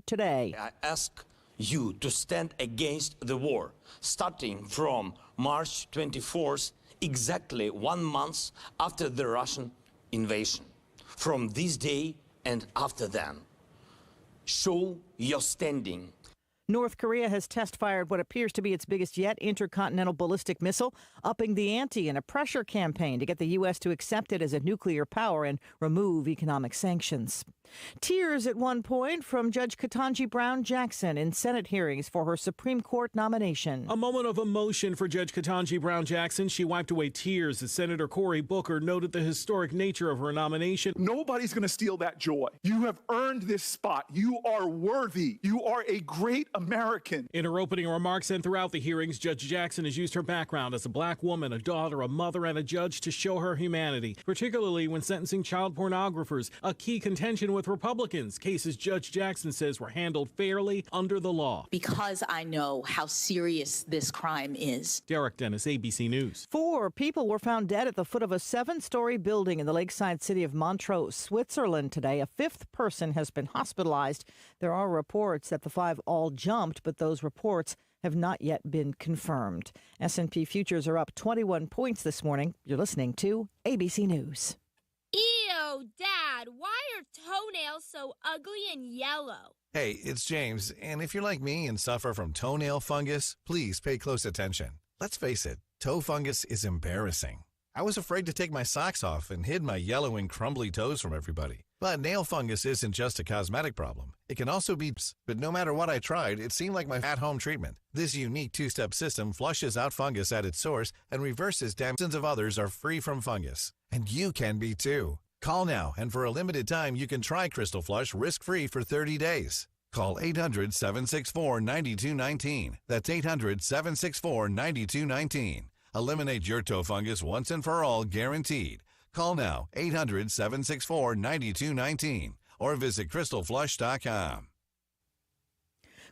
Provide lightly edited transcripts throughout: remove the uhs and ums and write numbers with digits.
today. I ask you to stand against the war, starting from March 24th, exactly 1 month after the Russian invasion. From this day and after then, show your standing. North Korea has test-fired what appears to be its biggest yet intercontinental ballistic missile, upping the ante in a pressure campaign to get the U.S. to accept it as a nuclear power and remove economic sanctions. Tears at one point from Judge Ketanji Brown Jackson in Senate hearings for her Supreme Court nomination. A moment of emotion for Judge Ketanji Brown Jackson. She wiped away tears as Senator Cory Booker noted the historic nature of her nomination. Nobody's going to steal that joy. You have earned this spot. You are worthy. You are a great American. In her opening remarks and throughout the hearings, Judge Jackson has used her background as a black woman, a daughter, a mother, and a judge to show her humanity, particularly when sentencing child pornographers, a key contention with Republicans. Cases Judge Jackson says were handled fairly under the law. Because I know how serious this crime is. Derek Dennis, ABC News. 4 people were found dead at the foot of a 7-story building in the lakeside city of Montreux, Switzerland today. A 5th person has been hospitalized. There are reports that the 5 all jumped, but those reports have not yet been confirmed. S&P futures are up 21 points this morning. You're listening to ABC News. Ew, Dad, why are toenails so ugly and yellow? Hey, it's James, and if you're like me and suffer from toenail fungus, please pay close attention. Let's face it, toe fungus is embarrassing. I was afraid to take my socks off and hid my yellow and crumbly toes from everybody. But nail fungus isn't just a cosmetic problem. It can also be, but no matter what I tried, it seemed like my at-home treatment. This unique 2-step system flushes out fungus at its source and reverses damage. Thousands of others are free from fungus. And you can be too. Call now, and for a limited time, you can try Crystal Flush risk-free for 30 days. Call 800-764-9219. That's 800-764-9219. Eliminate your toe fungus once and for all, guaranteed. Call now, 800-764-9219, or visit crystalflush.com.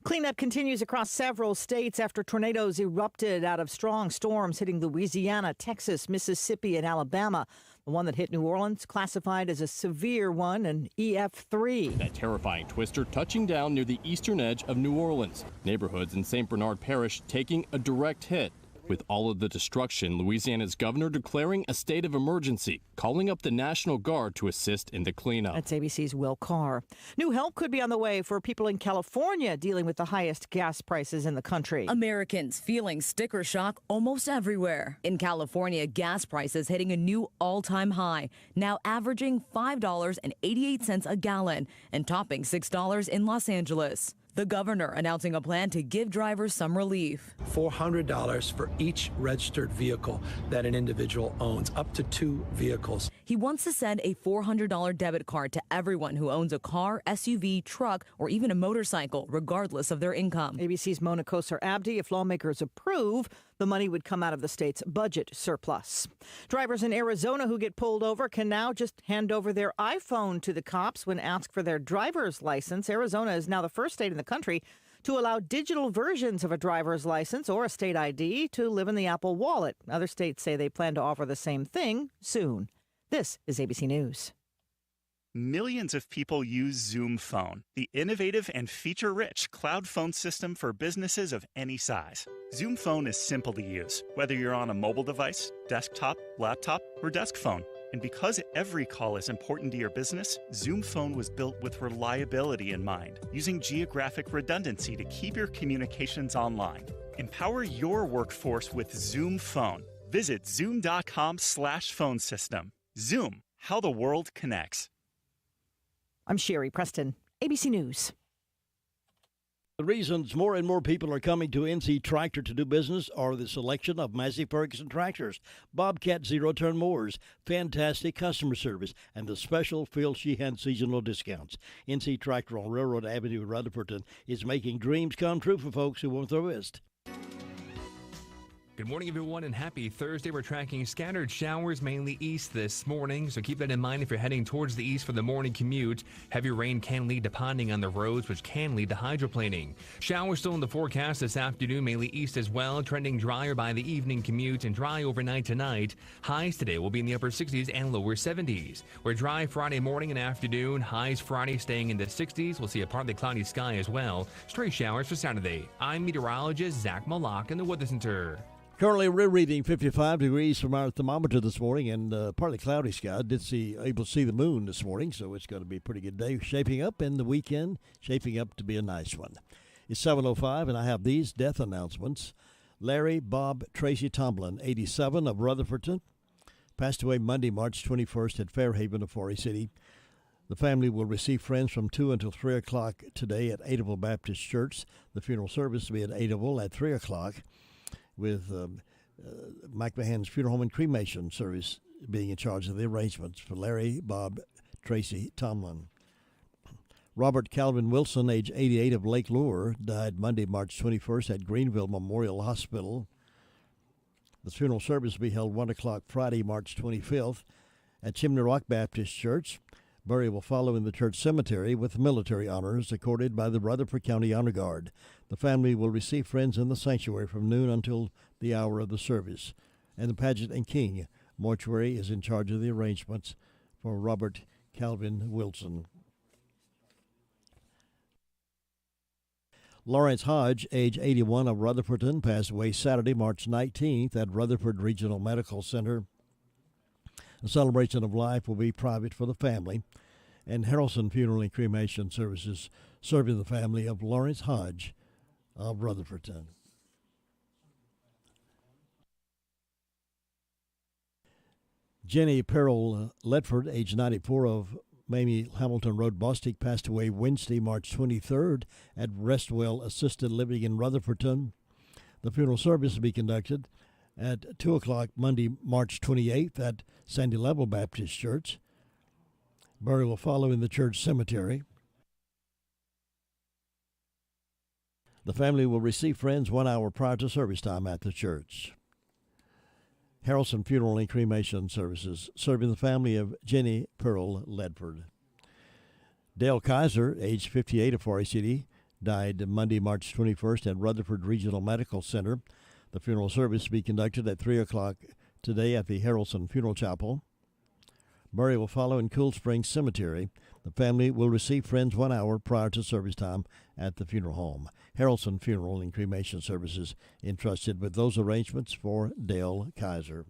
Cleanup continues across several states after tornadoes erupted out of strong storms hitting Louisiana, Texas, Mississippi, and Alabama. The one that hit New Orleans classified as a severe one, an EF3. That terrifying twister touching down near the eastern edge of New Orleans. Neighborhoods in St. Bernard Parish taking a direct hit. With all of the destruction, Louisiana's governor declaring a state of emergency, calling up the National Guard to assist in the cleanup. That's ABC's Will Carr. New help could be on the way for people in California dealing with the highest gas prices in the country. Americans feeling sticker shock almost everywhere. In California, gas prices hitting a new all-time high, now averaging $5.88 a gallon and topping $6 in Los Angeles. The governor announcing a plan to give drivers some relief. $400 for each registered vehicle that an individual owns, up to 2 vehicles. He wants to send a $400 debit card to everyone who owns a car, SUV, truck, or even a motorcycle, regardless of their income. ABC's Mona Kosar Abdi. If lawmakers approve, the money would come out of the state's budget surplus. Drivers in Arizona who get pulled over can now just hand over their iPhone to the cops when asked for their driver's license. Arizona is now the first state in the country to allow digital versions of a driver's license or a state ID to live in the Apple Wallet. Other states say they plan to offer the same thing soon. This is ABC News. Millions of people use Zoom Phone, the innovative and feature-rich cloud phone system for businesses of any size. Zoom Phone is simple to use, whether you're on a mobile device, desktop, laptop, or desk phone. And because every call is important to your business, Zoom Phone was built with reliability in mind, using geographic redundancy to keep your communications online. Empower your workforce with Zoom Phone. Visit zoom.com/phone system. Zoom, how the world connects. I'm Sherry Preston, ABC News. The reasons more and more people are coming to NC Tractor to do business are the selection of Massey Ferguson tractors, Bobcat zero-turn mowers, fantastic customer service, and the special Phil Sheehan seasonal discounts. NC Tractor on Railroad Avenue in Rutherford is making dreams come true for folks who want the risk. Good morning, everyone, and happy Thursday. We're tracking scattered showers mainly east this morning, so keep that in mind if you're heading towards the east for the morning commute. Heavy rain can lead to ponding on the roads, which can lead to hydroplaning. Showers still in the forecast this afternoon, mainly east as well, trending drier by the evening commute and dry overnight tonight. Highs today will be in the upper 60s and lower 70s. We're dry Friday morning and afternoon. Highs Friday staying in the 60s. We'll see a partly cloudy sky as well. Stray showers for Saturday. I'm meteorologist Zach Malak in the Weather Center. Currently, we're reading 55 degrees from our thermometer this morning, and partly cloudy sky. Able to see the moon this morning, so it's going to be a pretty good day. Shaping up, and the weekend shaping up to be a nice one. It's 7:05, and I have these death announcements. Larry Bob Tracy Tomlin, 87, of Rutherfordton, passed away Monday, March 21st at Fairhaven of Forest City. The family will receive friends from 2 until 3 o'clock today at Adaville Baptist Church. The funeral service will be at Adaville at 3 o'clock. With Mike Mahan's funeral home and cremation service being in charge of the arrangements for Larry Bob Tracy Tomlin. Robert Calvin Wilson, age 88, of Lake Lure, died Monday, March 21st at Greenville Memorial Hospital. The funeral service will be held 1 o'clock Friday, March 25th at Chimney Rock Baptist Church. Burial will follow in the church cemetery with military honors accorded by the Rutherford County Honor Guard. The family will receive friends in the sanctuary from noon until the hour of the service. And the Paget and King mortuary is in charge of the arrangements for Robert Calvin Wilson. Lawrence Hodge, age 81, of Rutherfordton, passed away Saturday, March 19th at Rutherford Regional Medical Center. The celebration of life will be private for the family, and Harrelson Funeral and Cremation Services serving the family of Lawrence Hodge of Rutherfordton. Jenny Perrell Ledford, age 94, of Mamie Hamilton Road, Bostic, passed away Wednesday, March 23rd at Restwell Assisted Living in Rutherfordton. The funeral service will be conducted at 2 o'clock Monday, March 28th at Sandy Level Baptist Church. Burial will follow in the church cemetery. The family will receive friends 1 hour prior to service time at the church. Harrelson Funeral and Cremation Services serving the family of Jenny Pearl Ledford. Dale Kaiser, age 58, of Forest City, died Monday, March 21st at Rutherford Regional Medical Center. The funeral service will be conducted at 3 o'clock today at the Harrelson Funeral Chapel. Burial will follow in Cool Springs Cemetery. The family will receive friends 1 hour prior to service time at the funeral home. Harrelson Funeral and Cremation Services entrusted with those arrangements for Dale Kaiser.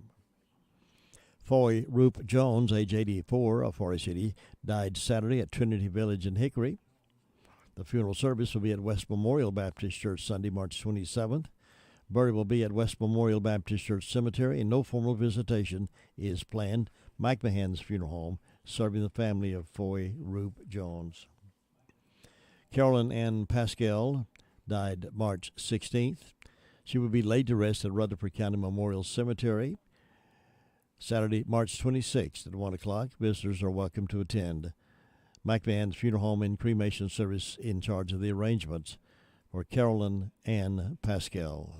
Foy Roop Jones, age 84, of Forest City, died Saturday at Trinity Village in Hickory. The funeral service will be at West Memorial Baptist Church Sunday, March 27th. Burial will be at West Memorial Baptist Church Cemetery, and no formal visitation is planned. Mike Mahan's funeral home, serving the family of Foy Roop Jones. Carolyn Ann Pascal died March 16th. She will be laid to rest at Rutherford County Memorial Cemetery Saturday, March 26th at 1 o'clock. Visitors are welcome to attend. Mike Mahan's funeral home and cremation service in charge of the arrangements for Carolyn Ann Pascal.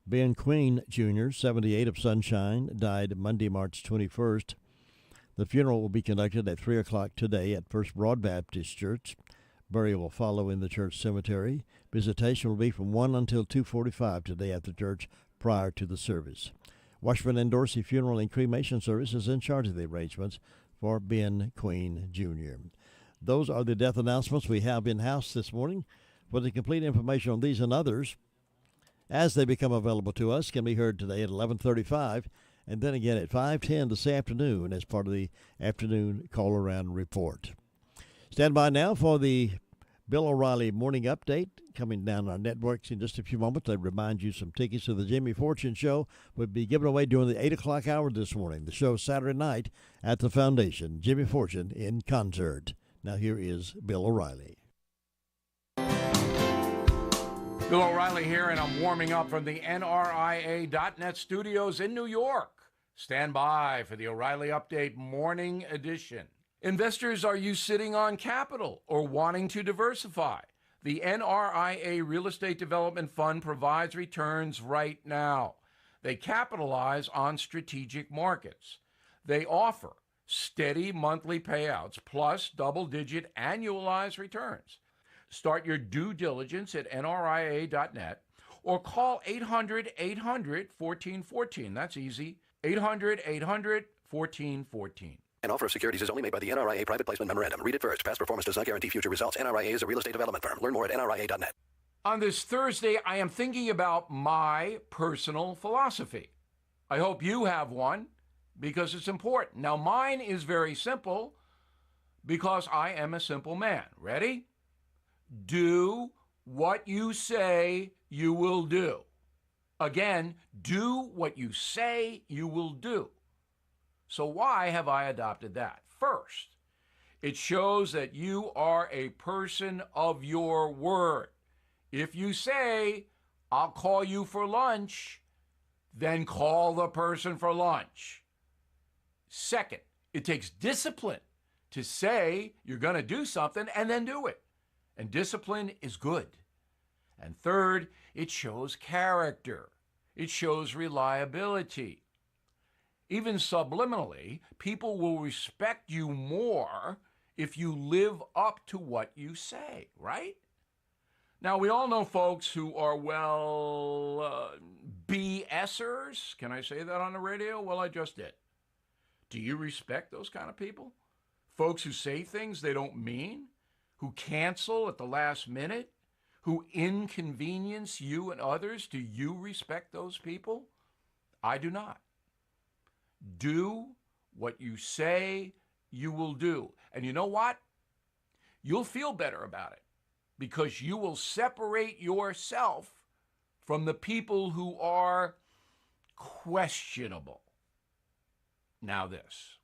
Ben Queen, Jr., 78, of Sunshine, died Monday, March 21st. The funeral will be conducted at 3 o'clock today at First Broad Baptist Church. Burial will follow in the church cemetery. Visitation will be from 1 until 2:45 today at the church prior to the service. Washburn and Dorsey Funeral and Cremation Service is in charge of the arrangements for Ben Queen, Jr. Those are the death announcements we have in-house this morning. For the complete information on these and others, as they become available to us, can be heard today at 11:35 and then again at 5:10 this afternoon as part of the afternoon call-around report. Stand by now for the Bill O'Reilly Morning Update coming down our networks in just a few moments. I remind you some tickets to the Jimmy Fortune Show would be given away during the 8 o'clock hour this morning. The show Saturday night at the Foundation. Jimmy Fortune in concert. Now here is Bill O'Reilly. Bill O'Reilly here, and I'm warming up from the NRIA.net studios in New York. Stand by for the O'Reilly Update Morning Edition. Investors, are you sitting on capital or wanting to diversify? The NRIA Real Estate Development Fund provides returns right now. They capitalize on strategic markets. They offer steady monthly payouts plus double-digit annualized returns. Start your due diligence at nria.net or call 800-800-1414. That's easy. 800-800-1414. An offer of securities is only made by the NRIA Private Placement Memorandum. Read it first. Past performance does not guarantee future results. NRIA is a real estate development firm. Learn more at nria.net. On this Thursday, I am thinking about my personal philosophy. I hope you have one because it's important. Now, mine is very simple because I am a simple man. Ready? Do what you say you will do. Again, do what you say you will do. So why have I adopted that? First, it shows that you are a person of your word. If you say, I'll call you for lunch, then call the person for lunch. Second, it takes discipline to say you're going to do something and then do it. And discipline is good. And third, it shows character. It shows reliability. Even subliminally, people will respect you more if you live up to what you say, right? Now, we all know folks who are, BSers. Can I say that on the radio? Well, I just did. Do you respect those kind of people? Folks who say things they don't mean, who cancel at the last minute, who inconvenience you and others. Do you respect those people? I do not. Do what you say you will do. And you know what? You'll feel better about it because you will separate yourself from the people who are questionable. Now this.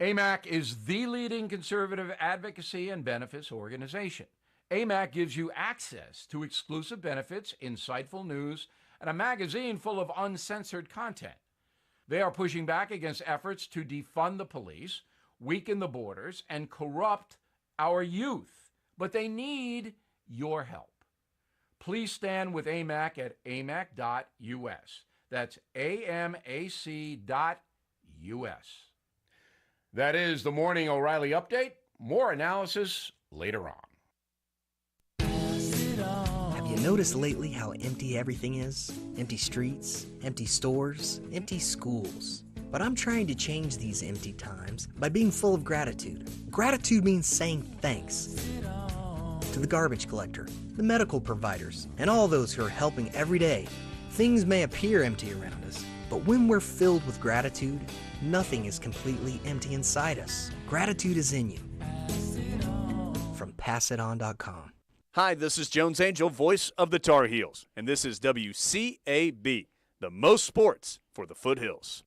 AMAC is the leading conservative advocacy and benefits organization. AMAC gives you access to exclusive benefits, insightful news, and a magazine full of uncensored content. They are pushing back against efforts to defund the police, weaken the borders, and corrupt our youth. But they need your help. Please stand with AMAC at amac.us. That's amac.us. That is the Morning O'Reilly Update. More analysis later on. Have you noticed lately how empty everything is? Empty streets, empty stores, empty schools. But I'm trying to change these empty times by being full of gratitude. Gratitude means saying thanks to the garbage collector, the medical providers, and all those who are helping every day. Things may appear empty around us, but when we're filled with gratitude, nothing is completely empty inside us. Gratitude is in you. From PassItOn.com. Hi, this is Jones Angel, voice of the Tar Heels, and this is WCAB, the most sports for the Foothills.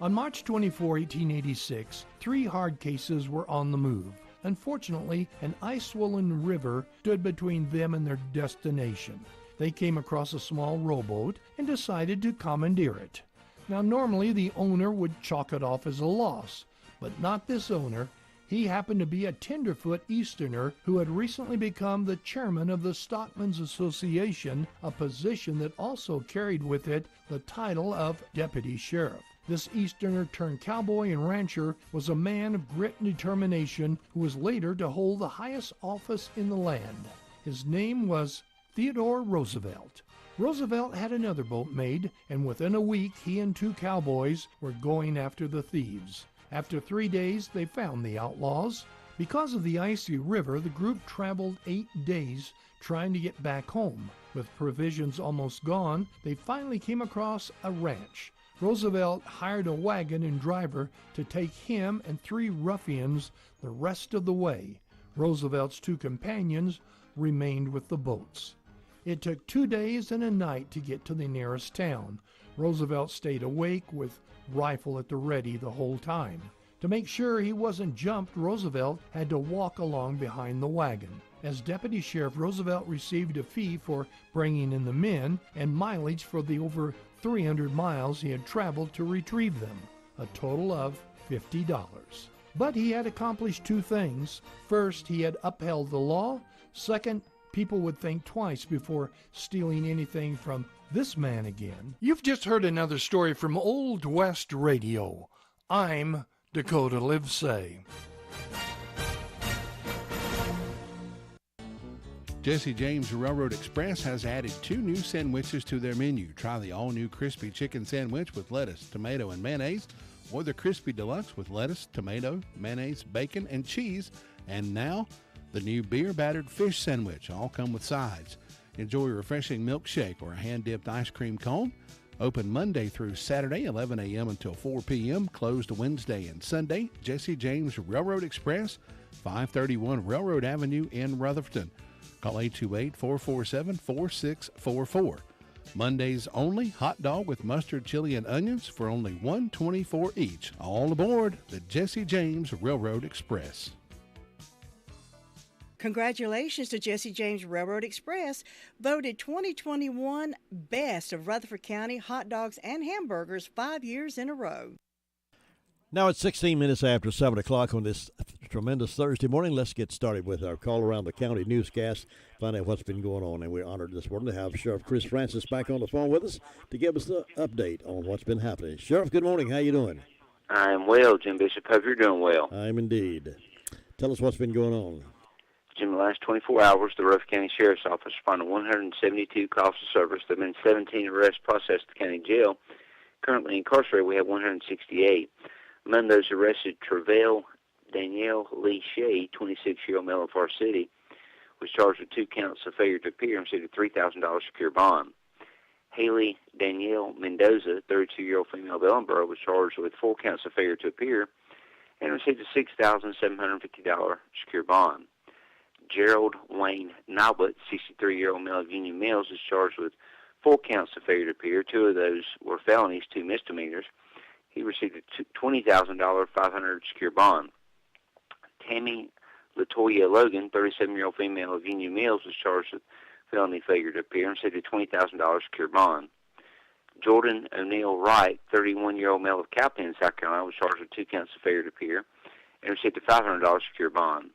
On March 24, 1886, 3 hard cases were on the move. Unfortunately, an ice-swollen river stood between them and their destination. They came across a small rowboat and decided to commandeer it. Now, normally the owner would chalk it off as a loss, but not this owner. He happened to be a tenderfoot Easterner who had recently become the chairman of the Stockmen's Association, a position that also carried with it the title of deputy sheriff. This Easterner turned cowboy and rancher was a man of grit and determination who was later to hold the highest office in the land. His name was Theodore Roosevelt. Roosevelt had another boat made, and within a week he and 2 cowboys were going after the thieves. After 3 days, they found the outlaws. Because of the icy river, the group traveled 8 days trying to get back home. With provisions almost gone, they finally came across a ranch. Roosevelt hired a wagon and driver to take him and 3 ruffians the rest of the way. Roosevelt's 2 companions remained with the boats. It took 2 days and a night to get to the nearest town. Roosevelt stayed awake with rifle at the ready the whole time. To make sure he wasn't jumped, Roosevelt had to walk along behind the wagon. as Deputy Sheriff Roosevelt received a fee for bringing in the men and mileage for the over 300 miles he had traveled to retrieve them, a total of $50. But he had accomplished two things. First, he had upheld the law. Second, people would think twice before stealing anything from this man again. You've just heard another story from Old West Radio. I'm Dakota Livesay. Jesse James Railroad Express has added 2 new sandwiches to their menu. Try the all-new crispy chicken sandwich with lettuce, tomato, and mayonnaise, or the crispy deluxe with lettuce, tomato, mayonnaise, bacon, and cheese. And now, the new beer-battered fish sandwich. All come with sides. Enjoy a refreshing milkshake or a hand-dipped ice cream cone. Open Monday through Saturday, 11 a.m. until 4 p.m. Closed Wednesday and Sunday. Jesse James Railroad Express, 531 Railroad Avenue in Rutherford. Call 828-447-4644. Mondays only, hot dog with mustard, chili, and onions for only $1.24 each. All aboard the Jesse James Railroad Express. Congratulations to Jesse James Railroad Express, voted 2021 Best of Rutherford County hot dogs and hamburgers 5 years in a row. Now it's 16 minutes after 7 o'clock on this tremendous Thursday morning. Let's get started with our call around the county newscast, find out what's been going on. And we're honored this morning to have Sheriff Chris Francis back on the phone with us to give us the update on what's been happening. Sheriff, good morning. How you doing? I'm well, Jim Bishop. Hope you're doing well. I'm indeed. Tell us what's been going on. Jim, the last 24 hours, the Rutherford County Sheriff's Office responded to 172 calls to service. There have been 17 arrests processed at the county jail. Currently incarcerated, we have 168. Among those arrested, Travell Danielle Lee Shea, 26-year-old male of Far City, was charged with 2 counts of failure to appear and received a $3,000 secure bond. Haley Danielle Mendoza, 32-year-old female of Ellenboro, was charged with 4 counts of failure to appear and received a $6,750 secure bond. Gerald Wayne Nalbut, 63-year-old male of Union Mills, is charged with 4 counts of failure to appear. 2 of those were felonies, 2 misdemeanors. He received a $20,000 $500 secure bond. Tammy Latoya Logan, 37-year-old female of Union Mills, was charged with felony failure to appear and received a $20,000 secure bond. Jordan O'Neill Wright, 31-year-old male of Cowpen, South Carolina, was charged with 2 counts of failure to appear and received a $500 secure bond.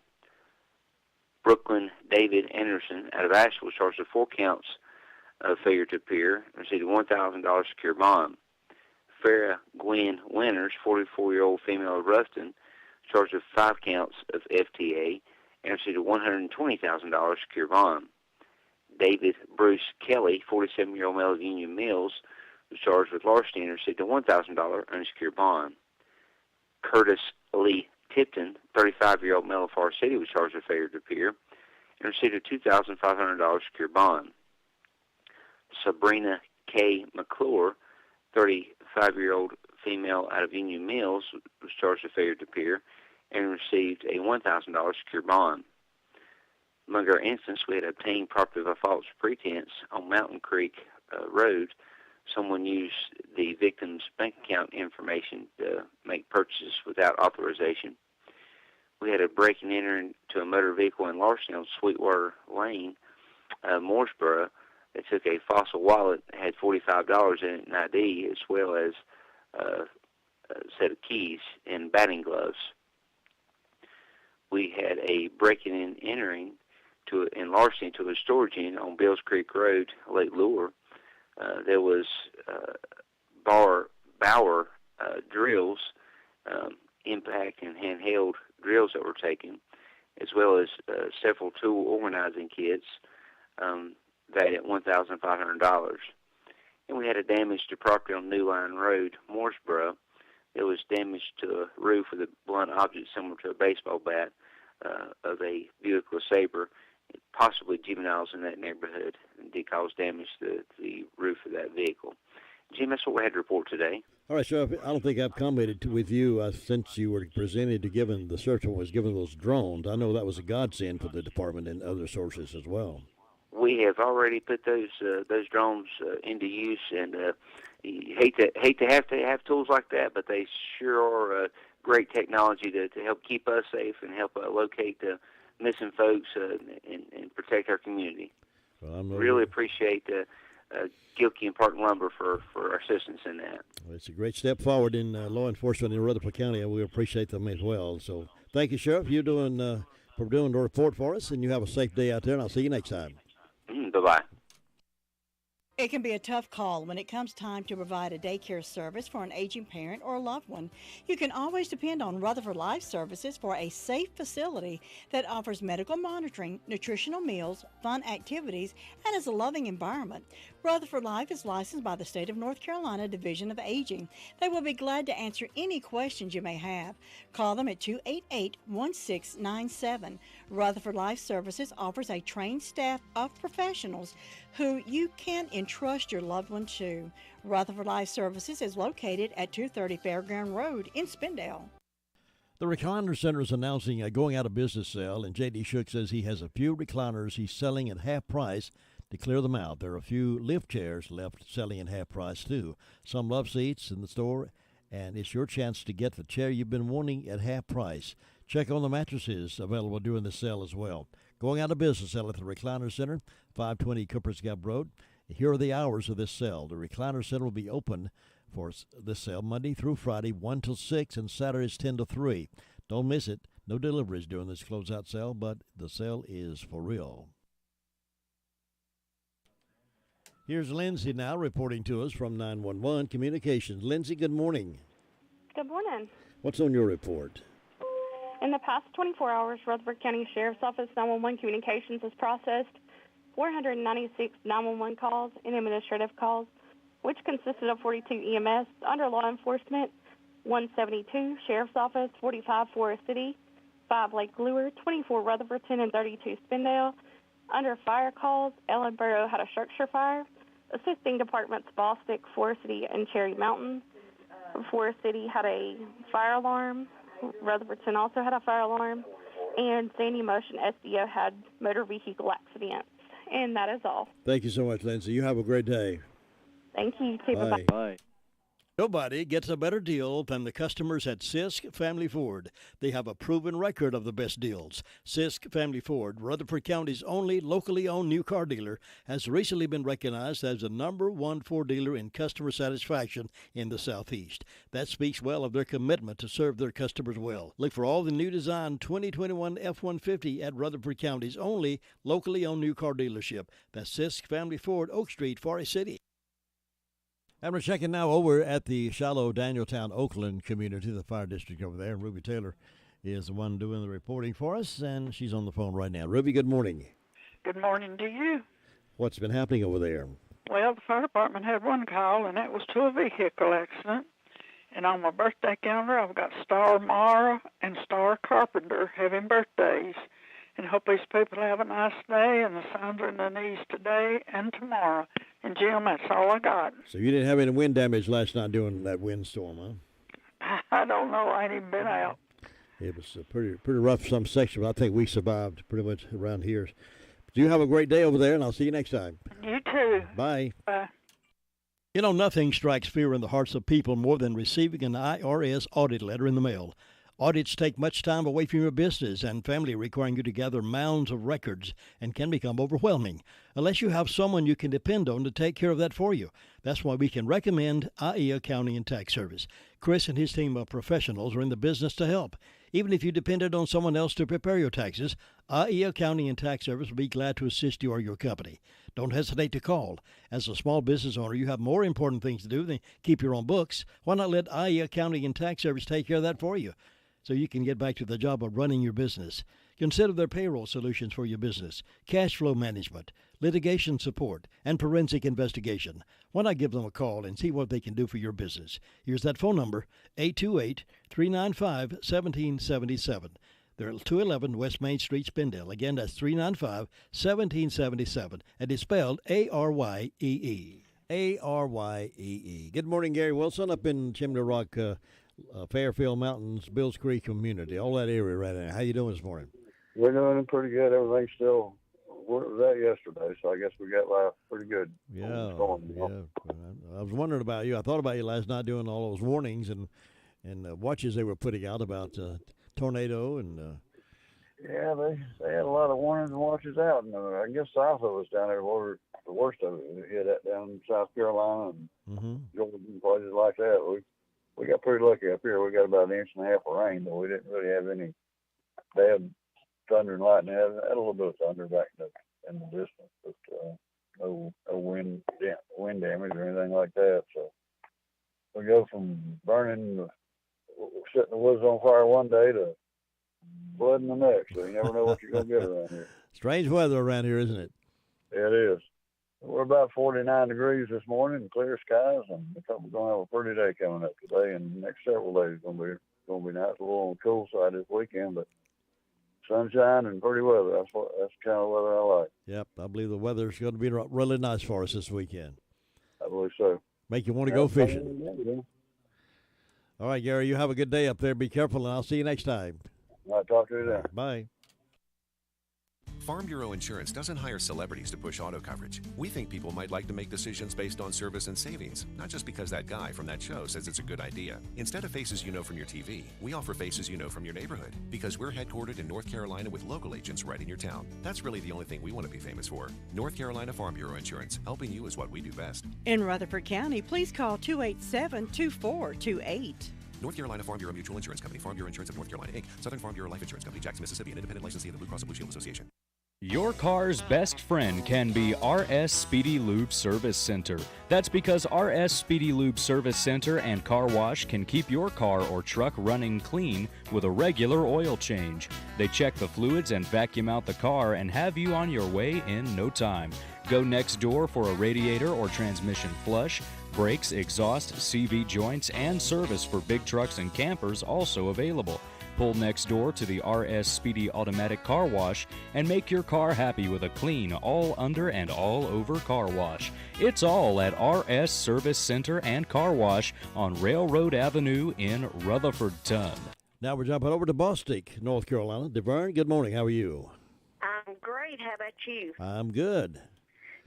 Brooklyn David Anderson out of Asheville was charged with 4 counts of failure to appear and received a $1,000 secure bond. Farrah Gwen Winters, 44-year-old female of Ruston, charged with 5 counts of FTA and received a $120,000 secure bond. David Bruce Kelly, 47-year-old male of Union Mills, was charged with larceny and received a $1,000 unsecured bond. Curtis Lee Tipton, 35-year-old male of Far City, was charged with failure to appear and received a $2,500 secure bond. Sabrina K. McClure, 35-year-old female out of Union Mills, was charged with failure to appear and received a $1,000 secure bond. Among our incidents, we had obtained property of a false pretense on Mountain Creek Road. Someone used the victim's bank account information to make purchases without authorization. We had a break and enter into a motor vehicle in larceny on Sweetwater Lane, Mooresboro. They took a fossil wallet that had $45 in it and ID, as well as a set of keys and batting gloves. We had a breaking and entering in larceny to a storage unit on Bills Creek Road, Lake Lure. There was Bauer drills, impact and handheld drills that were taken, as well as several tool organizing kits valued at $1,500. And we had a damage to property on New Line Road, Mooresboro. There was damage to a roof with a blunt object similar to a baseball bat of a Buick LeSabre. Possibly juveniles in that neighborhood did cause damage to the roof of that vehicle. Jim, that's what we had to report today. All right, Sheriff, I don't think I've commented with you since you were presented to given the search warrant was given those drones. I know that was a godsend for the department and other sources as well. We have already put those drones into use, and you hate to have tools like that, but they sure are great technology to help keep us safe and help locate missing folks and protect our community. Well, I'm really appreciate Gilkey and Park Lumber for our assistance in that. Well, it's a great step forward in law enforcement in Rutherford County, and we appreciate them as well. So thank you, Sheriff. You're doing for doing the report for us, and you have a safe day out there, and I'll see you next time. Bye-bye. It can be a tough call when it comes time to provide a daycare service for an aging parent or a loved one. You can always depend on Rutherford Life Services for a safe facility that offers medical monitoring, nutritional meals, fun activities, and is a loving environment. Rutherford Life is licensed by the State of North Carolina Division of Aging. They will be glad to answer any questions you may have. Call them at 288-1697. Rutherford Life Services offers a trained staff of professionals who you can entrust your loved one to. Rutherford Life Services is located at 230 Fairground Road in Spindale. The Recliner Center is announcing a going out of business sale, and J.D. Shook says he has a few recliners he's selling at half price to clear them out. There are a few lift chairs left selling at half price, too. Some love seats in the store, and it's your chance to get the chair you've been wanting at half price. Check on the mattresses available during the sale as well. Going out of business sale at the Recliner Center, 520 Cooper's Gap Road. Here are the hours of this sale. The Recliner Center will be open for this sale Monday through Friday, 1 till 6, and Saturdays 10 to 3. Don't miss it. No deliveries during this closeout sale, but the sale is for real. Here's Lindsay now reporting to us from 911 Communications. Lindsay, good morning. Good morning. What's on your report? In the past 24 hours, Rutherford County Sheriff's Office 911 Communications has processed 496 911 calls and administrative calls, which consisted of 42 EMS under law enforcement, 172 Sheriff's Office, 45 Forest City, 5 Lake Lure, 24 Rutherfordton, and 32 Spindale. Under fire calls, Ellenboro had a structure fire. Assisting departments Bostic, Forest City, and Cherry Mountain. Forest City had a fire alarm. Rutherfordton also had a fire alarm. And Sandy Motion SDO had motor vehicle accidents. And that is all. Thank you so much, Lindsay. You have a great day. Thank you. Bye. Bye. Nobody gets a better deal than the customers at Sisk Family Ford. They have a proven record of the best deals. Sisk Family Ford, Rutherford County's only locally owned new car dealer, has recently been recognized as the #1 Ford dealer in customer satisfaction in the Southeast. That speaks well of their commitment to serve their customers well. Look for all the new design 2021 F-150 at Rutherford County's only locally owned new car dealership. That's Sisk Family Ford, Oak Street, Forest City. And we're checking now over at the Shiloh, Danieltown, Oakland community, the fire district over there. And Ruby Taylor is the one doing the reporting for us, and she's on the phone right now. Ruby, good morning. Good morning to you. What's been happening over there? Well, the fire department had one call, and that was to a vehicle accident. And on my birthday calendar, I've got Star Mara and Star Carpenter having birthdays. And hope these people have a nice day, and the signs are in the knees today and tomorrow. And, Jim, that's all I got. So you didn't have any wind damage last night during that windstorm, huh? I don't know. I ain't even been out. It was pretty rough some sections. I think we survived pretty much around here. But you have a great day over there, and I'll see you next time. You too. Bye. Bye. You know, nothing strikes fear in the hearts of people more than receiving an IRS audit letter in the mail. Audits take much time away from your business and family, requiring you to gather mounds of records, and can become overwhelming unless you have someone you can depend on to take care of that for you. That's why we can recommend IE Accounting and Tax Service. Chris and his team of professionals are in the business to help. Even if you depended on someone else to prepare your taxes, IE Accounting and Tax Service will be glad to assist you or your company. Don't hesitate to call. As a small business owner, you have more important things to do than keep your own books. Why not let IE Accounting and Tax Service take care of that for you, so you can get back to the job of running your business? Consider their payroll solutions for your business, cash flow management, litigation support, and forensic investigation. Why not give them a call and see what they can do for your business? Here's that phone number, 828-395-1777. They're at 211 West Main Street, Spindale. Again, that's 395-1777, and it's spelled A-R-Y-E-E. A-R-Y-E-E. Good morning, Gary Wilson, up in Chimney Rock, Fairfield Mountains, Bills Creek community, all that area right now. How you doing this morning? We're doing pretty good. Everything's still where it was at yesterday, so I guess we got life pretty good. Yeah. I was wondering about you. I thought about you last night doing all those warnings and watches they were putting out about tornado and Yeah, they had a lot of warnings and watches out, and I guess south of us down there where the worst of it hit that down in South Carolina and Georgia and places like that. We got pretty lucky up here. We got about an inch and a half of rain, but we didn't really have any bad thunder and lightning. Had a little bit of thunder back in the distance, but no wind damage or anything like that. So we go from setting the woods on fire one day to flooding the next. So you never know what you're gonna get around here. Strange weather around here, isn't it? It is. We're about 49 degrees this morning, clear skies, and I think we're going to have a pretty day coming up today, and the next several days going to be nice. A little on the cool side this weekend, but sunshine and pretty weather. That's the kind of weather I like. Yep, I believe the weather's going to be really nice for us this weekend. I believe so. Make you want to go fishing. All right, Gary, you have a good day up there. Be careful, and I'll see you next time. All right, talk to you then. Bye. Farm Bureau Insurance doesn't hire celebrities to push auto coverage. We think people might like to make decisions based on service and savings, not just because that guy from that show says it's a good idea. Instead of faces you know from your TV, we offer faces you know from your neighborhood, because we're headquartered in North Carolina with local agents right in your town. That's really the only thing we want to be famous for. North Carolina Farm Bureau Insurance, helping you is what we do best. In Rutherford County, please call 287-2428. North Carolina Farm Bureau Mutual Insurance Company, Farm Bureau Insurance of North Carolina, Inc., Southern Farm Bureau Life Insurance Company, Jackson, Mississippi, an independent licensee of the Blue Cross and Blue Shield Association. Your car's best friend can be RS Speedy Lube Service Center. That's because RS Speedy Lube Service Center and Car Wash can keep your car or truck running clean with a regular oil change. They check the fluids and vacuum out the car and have you on your way in no time. Go next door for a radiator or transmission flush, brakes, exhaust, CV joints, and service for big trucks and campers also available. Pull next door to the RS Speedy Automatic Car Wash and make your car happy with a clean, all under and all over car wash. It's all at RS Service Center and Car Wash on Railroad Avenue in Rutherfordton. Now we're jumping over to Bostic, North Carolina. DeVern, good morning. How are you? I'm great. How about you? I'm good.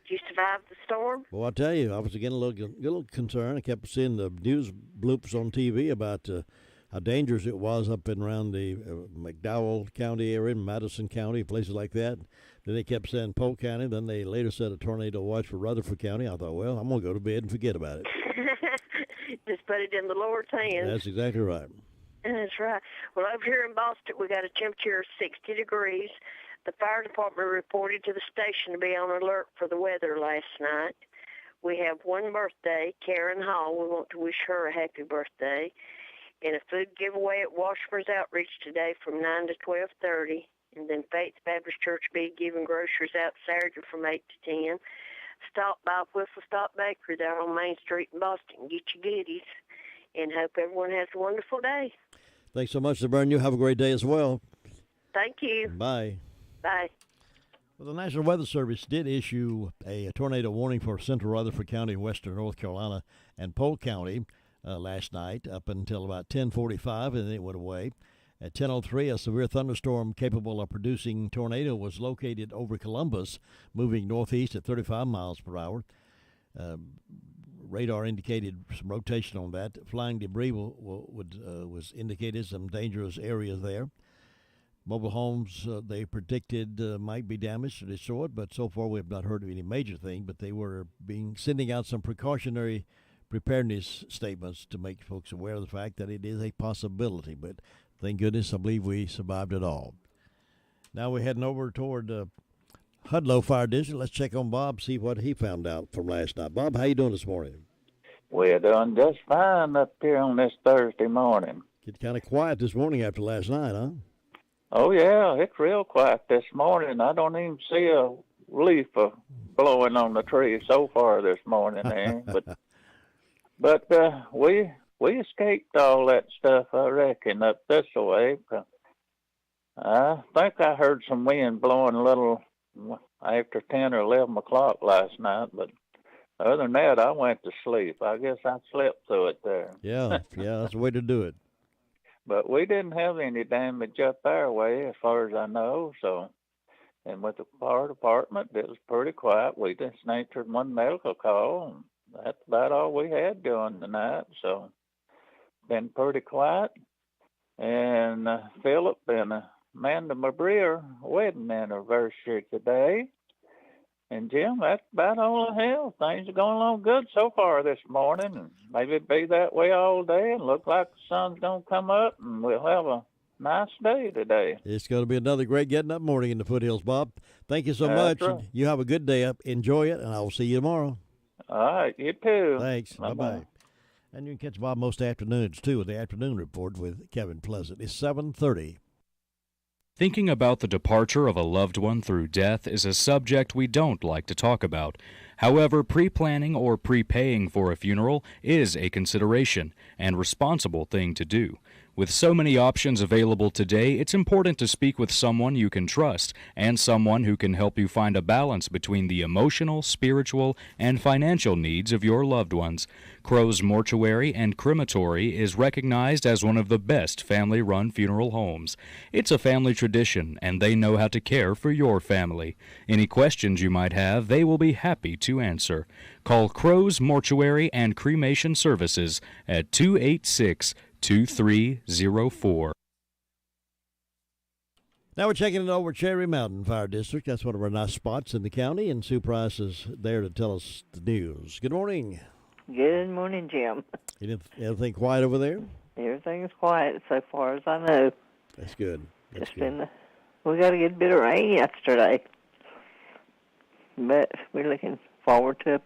Did you survive the storm? Well, I'll tell you, I was getting a little concerned. I kept seeing the news bloops on TV about how dangerous it was up and around the McDowell County area, Madison County, places like that. Then they kept saying Polk County. Then they later said a tornado watch for Rutherford County. I thought, well, I'm going to go to bed and forget about it. Just put it in the Lord's hands. That's exactly right. That's right. Well, over here in Boston, we got a temperature of 60 degrees. The fire department reported to the station to be on alert for the weather last night. We have one birthday, Karen Hall. We want to wish her a happy birthday. And a food giveaway at Washburn's Outreach today from 9 to 12:30. And then Faith Baptist Church will be giving groceries out Saturday from 8 to 10. Stop by Whistle Stop Bakery there on Main Street in Boston. Get your goodies. And hope everyone has a wonderful day. Thanks so much, DeVern. You have a great day as well. Thank you. Bye. Bye. Well, the National Weather Service did issue a tornado warning for central Rutherford County, western North Carolina, and Polk County last night up until about 10:45, and then it went away. At 10:03, a severe thunderstorm capable of producing tornado was located over Columbus, moving northeast at 35 miles per hour. Radar indicated some rotation on that. Flying debris was indicated some dangerous areas there. Mobile homes, they predicted might be damaged or destroyed, but so far we have not heard of any major thing. But they were sending out some precautionary preparedness statements to make folks aware of the fact that it is a possibility. But thank goodness, I believe we survived it all. Now we're heading over toward Hudlow Fire District. Let's check on Bob, see what he found out from last night. Bob, how you doing this morning? We're doing just fine up here on this Thursday morning. Get kind of quiet this morning after last night, huh? Oh, yeah, it's real quiet this morning. I don't even see a leaf blowing on the tree so far this morning. But we escaped all that stuff, I reckon, up this way. I think I heard some wind blowing a little after 10 or 11 o'clock last night, but other than that, I went to sleep. I guess I slept through it there. Yeah, that's the way to do it. But we didn't have any damage up our way, as far as I know. So, and with the fire department, it was pretty quiet. We just answered one medical call, and that's about all we had during the night. So, been pretty quiet. And Philip and Amanda Mabrier wedding anniversary today. And Jim, that's about all I have. Things are going along good so far this morning, and maybe it'll be that way all day and look like the sun's going to come up, and we'll have a nice day today. It's going to be another great getting up morning in the foothills, Bob. Thank you so That's much. right. You have a good day up. Enjoy it, and I will see you tomorrow. All right, you too. Thanks. Bye-bye. And you can catch Bob most afternoons, too, with the Afternoon Report with Kevin Pleasant. It's 7:30. Thinking about the departure of a loved one through death is a subject we don't like to talk about. However, pre-planning or prepaying for a funeral is a consideration and responsible thing to do. With so many options available today, it's important to speak with someone you can trust and someone who can help you find a balance between the emotional, spiritual, and financial needs of your loved ones. Crow's Mortuary and Crematory is recognized as one of the best family-run funeral homes. It's a family tradition, and they know how to care for your family. Any questions you might have, they will be happy to answer. Call Crow's Mortuary and Cremation Services at 286-2304. Now we're checking it over Cherry Mountain Fire District. That's one of our nice spots in the county, and Sue Price is there to tell us the news. Good morning. Good morning, Jim. Anything quiet over there? Everything's quiet so far as I know. That's good. We got a good bit of rain yesterday, but we're looking forward to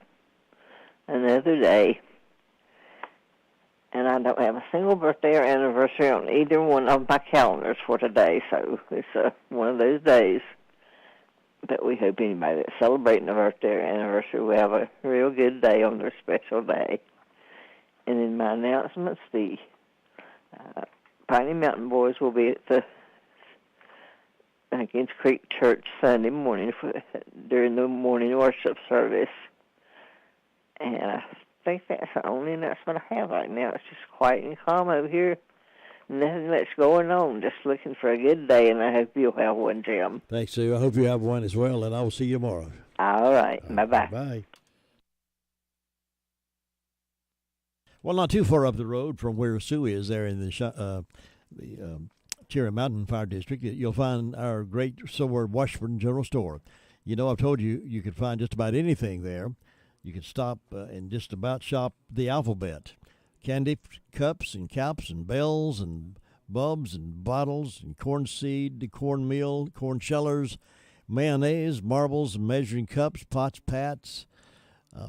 another day. And I don't have a single birthday or anniversary on either one of my calendars for today, so it's one of those days. But we hope anybody that's celebrating a birthday or anniversary will have a real good day on their special day. And in my announcements, the Piney Mountain Boys will be at the Against Creek Church Sunday morning during the morning worship service. And I think that's the only announcement I have right now. It's just quiet and calm over here. Nothing much going on. Just looking for a good day, and I hope you'll have one, Jim. Thanks, Sue. I hope you have one as well, and I will see you tomorrow. All right. Bye-bye. Bye. Well, not too far up the road from where Sue is there in the Cherry Mountain Fire District, you'll find our great Seward Washburn General Store. You know, I've told you you can find just about anything there. You can stop and just about shop the alphabet. Candy cups and caps and bells and bulbs and bottles and corn seed, cornmeal, corn shellers, mayonnaise, marbles and measuring cups, pots, pats,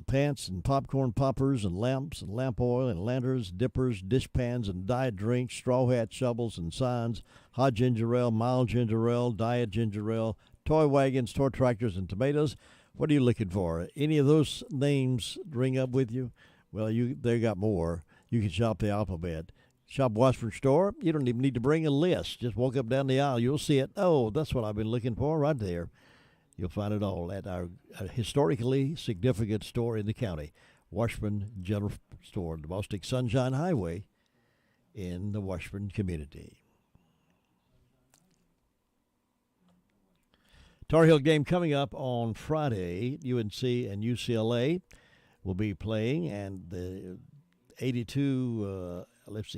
pants and popcorn poppers and lamps and lamp oil and lanterns, dippers, dishpans and diet drinks, straw hat shovels and signs, hot ginger ale, mild ginger ale, diet ginger ale, toy wagons, toy tractors and tomatoes. What are you looking for? Any of those names ring up with you? Well, they got more. You can shop the alphabet. Shop Washburn Store. You don't even need to bring a list. Just walk up down the aisle. You'll see it. Oh, that's what I've been looking for right there. You'll find it all at our historically significant store in the county, Washburn General Store, the Bostic Sunshine Highway in the Washburn community. Tar Heel game coming up on Friday. UNC and UCLA will be playing, and the 82,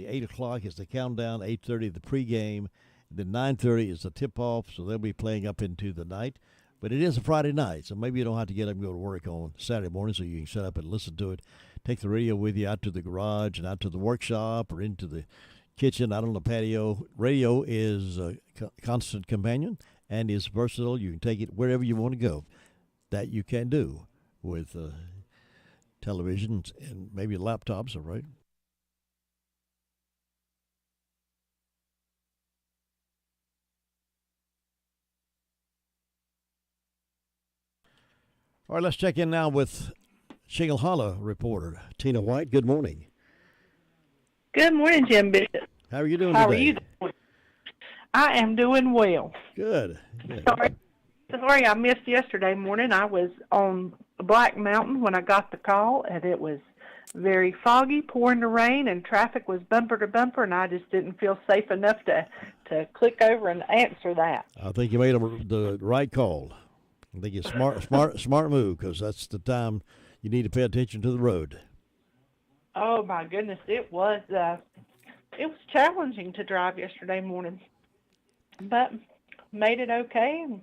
8 o'clock is the countdown, 8:30 the pregame, and then 9:30 is the tip-off, so they'll be playing up into the night. But it is a Friday night, so maybe you don't have to get up and go to work on Saturday morning, so you can sit up and listen to it. Take the radio with you out to the garage and out to the workshop or into the kitchen, out on the patio. Radio is a constant companion and is versatile. You can take it wherever you want to go. That you can do with televisions and maybe laptops, all right? All right, let's check in now with Shingle Hollow reporter Tina White. Good morning. Good morning, Jim Bishop. How are you doing How today? are you doing? I am doing well. Good. Sorry I missed yesterday morning. I was on Black Mountain when I got the call, and it was very foggy, pouring the rain, and traffic was bumper to bumper, and I just didn't feel safe enough to click over and answer that. I think you made the right call. I think it's smart move, because that's the time you need to pay attention to the road. Oh my goodness, it was challenging to drive yesterday morning, but made it okay and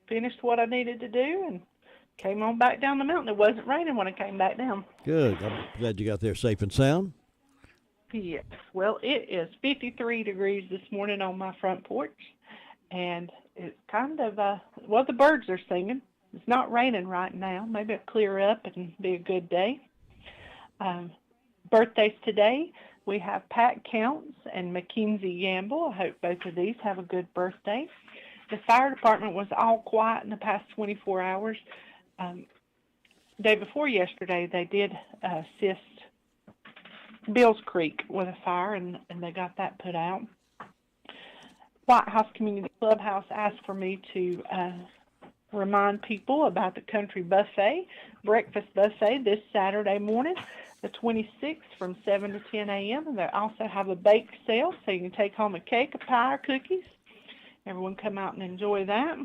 finished what I needed to do and came on back down the mountain. It wasn't raining when I came back down. Good. I'm glad you got there safe and sound. Yes. Well, it is 53 degrees this morning on my front porch, and it's kind of, the birds are singing. It's not raining right now. Maybe it'll clear up and be a good day. Birthdays today, we have Pat Counts and Mackenzie Gamble. I hope both of these have a good birthday. The fire department was all quiet in the past 24 hours. Day before yesterday, they did assist Bills Creek with a fire, and they got that put out. White House Community Clubhouse asked for me to remind people about the country buffet, breakfast buffet this Saturday morning, the 26th from 7 to 10 a.m. And they also have a bake sale, so you can take home a cake, a pie, or cookies. Everyone come out and enjoy that.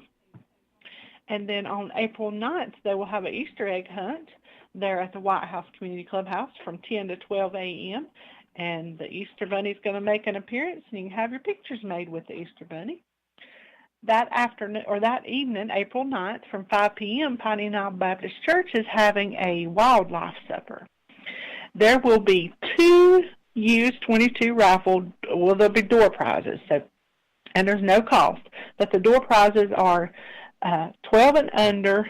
And then on April 9th, they will have an Easter egg hunt there at the White House Community Clubhouse from 10 to 12 a.m. And the Easter Bunny is going to make an appearance, and you can have your pictures made with the Easter Bunny. That afternoon, or that evening, April 9th, from 5 p.m., Piney Knob Baptist Church is having a wildlife supper. There will be 2 used .22 rifle, there'll be door prizes, and there's no cost. But the door prizes are 12 and under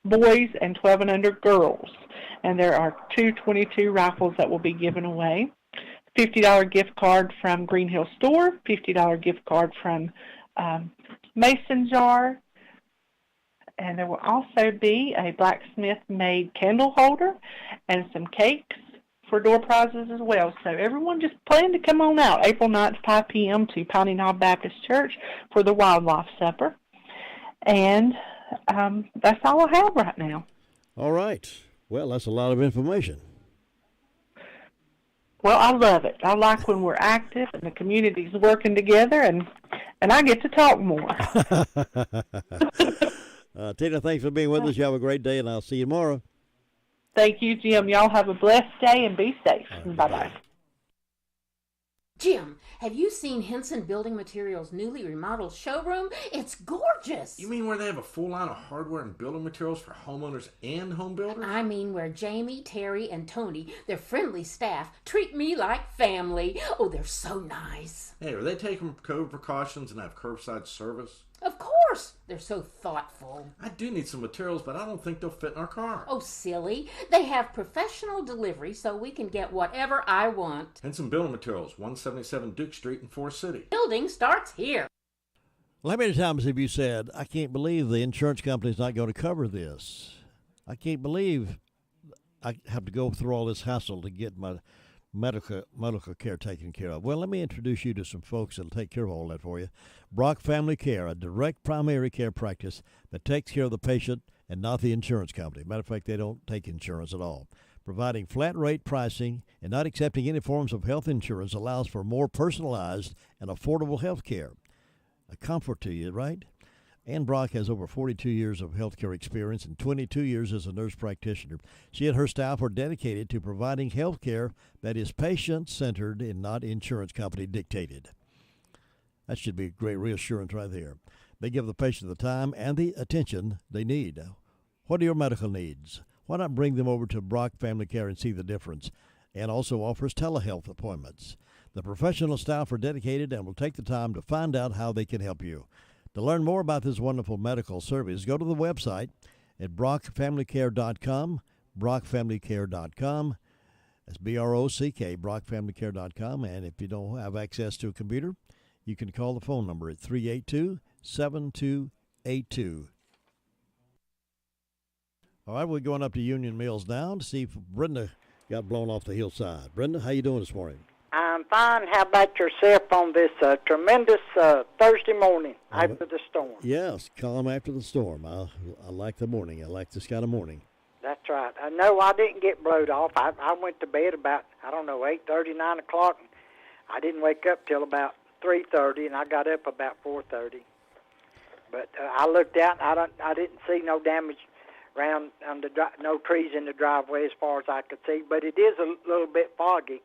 boys and 12 and under girls. And there are 2 .22 rifles that will be given away. $50 gift card from Green Hill Store, $50 gift card from Mason Jar, and there will also be a blacksmith-made candle holder and some cakes for door prizes as well. So everyone just plan to come on out April 9th, 5 p.m. to Piney Knob Baptist Church for the Wildlife Supper. And that's all I have right now. All right. Well, that's a lot of information. Well, I love it. I like when we're active and the community's working together, and I get to talk more. Tina, thanks for being with us. You have a great day, and I'll see you tomorrow. Thank you, Jim. Y'all have a blessed day and be safe. Bye-bye. Jim, have you seen Henson Building Materials' newly remodeled showroom? It's gorgeous. You mean where they have a full line of hardware and building materials for homeowners and home builders? I mean where Jamie, Terry, and Tony, their friendly staff, treat me like family. Oh, they're so nice. Hey, are they taking COVID precautions and have curbside service? Of course. They're so thoughtful. I do need some materials, but I don't think they'll fit in our car. Oh, silly. They have professional delivery so we can get whatever I want. Henson Building Materials, 177 Duke Street in Forest City. Building starts here. Well, how many times have you said, I can't believe the insurance company's not going to cover this? I can't believe I have to go through all this hassle to get my medical care taken care of. Well, let me introduce you to some folks that'll take care of all that for you. Brock Family Care, a direct primary care practice that takes care of the patient and not the insurance company. Matter of fact, they don't take insurance at all. Providing flat rate pricing and not accepting any forms of health insurance allows for more personalized and affordable health care. A comfort to you, right? Ann Brock has over 42 years of healthcare experience and 22 years as a nurse practitioner. She and her staff are dedicated to providing health care that is patient-centered and not insurance company dictated. That should be a great reassurance right there. They give the patient the time and the attention they need. What are your medical needs? Why not bring them over to Brock Family Care and see the difference? And also offers telehealth appointments. The professional staff are dedicated and will take the time to find out how they can help you. To learn more about this wonderful medical service, go to the website at brockfamilycare.com, brockfamilycare.com. That's B-R-O-C-K, brockfamilycare.com. And if you don't have access to a computer, you can call the phone number at 382-7282. All right, we're going up to Union Mills now to see if Brenda got blown off the hillside. Brenda, how you doing this morning? I'm fine. How about yourself on this tremendous Thursday morning after the storm? Yes, calm after the storm. I like the morning. I like this kind of morning. That's right. No, I didn't get blowed off. I went to bed about, 8:30, 9 o'clock. And I didn't wake up till about 3:30, and I got up about 4:30. But I looked out, and I didn't see no damage around no trees in the driveway as far as I could see. But it is a little bit foggy.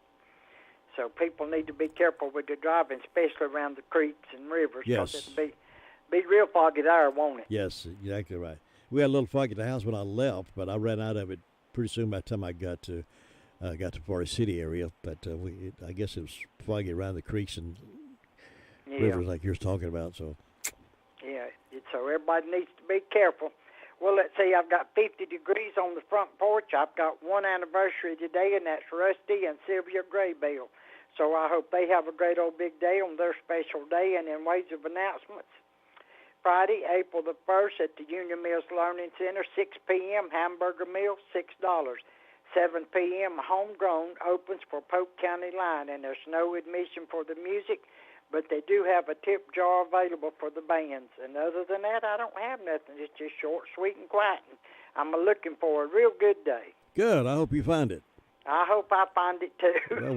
So people need to be careful with their driving, especially around the creeks and rivers, because it'll be Be real foggy there, won't it? Yes, exactly right. We had a little fog at the house when I left, but I ran out of it pretty soon by the time I got to Forest City area. But I guess it was foggy around the creeks and rivers like you're talking about. So. Yeah, so everybody needs to be careful. Well, let's see, I've got 50 degrees on the front porch. I've got one anniversary today, and that's Rusty and Sylvia Graybill. So I hope they have a great old big day on their special day. And in ways of announcements, Friday, April the 1st at the Union Mills Learning Center, 6 p.m., hamburger meal, $6. 7 p.m., homegrown opens for Polk County Line, and there's no admission for the music, but they do have a tip jar available for the bands. And other than that, I don't have nothing. It's just short, sweet, and quiet. And I'm looking for a real good day. Good. I hope you find it. I hope I find it, too. Well,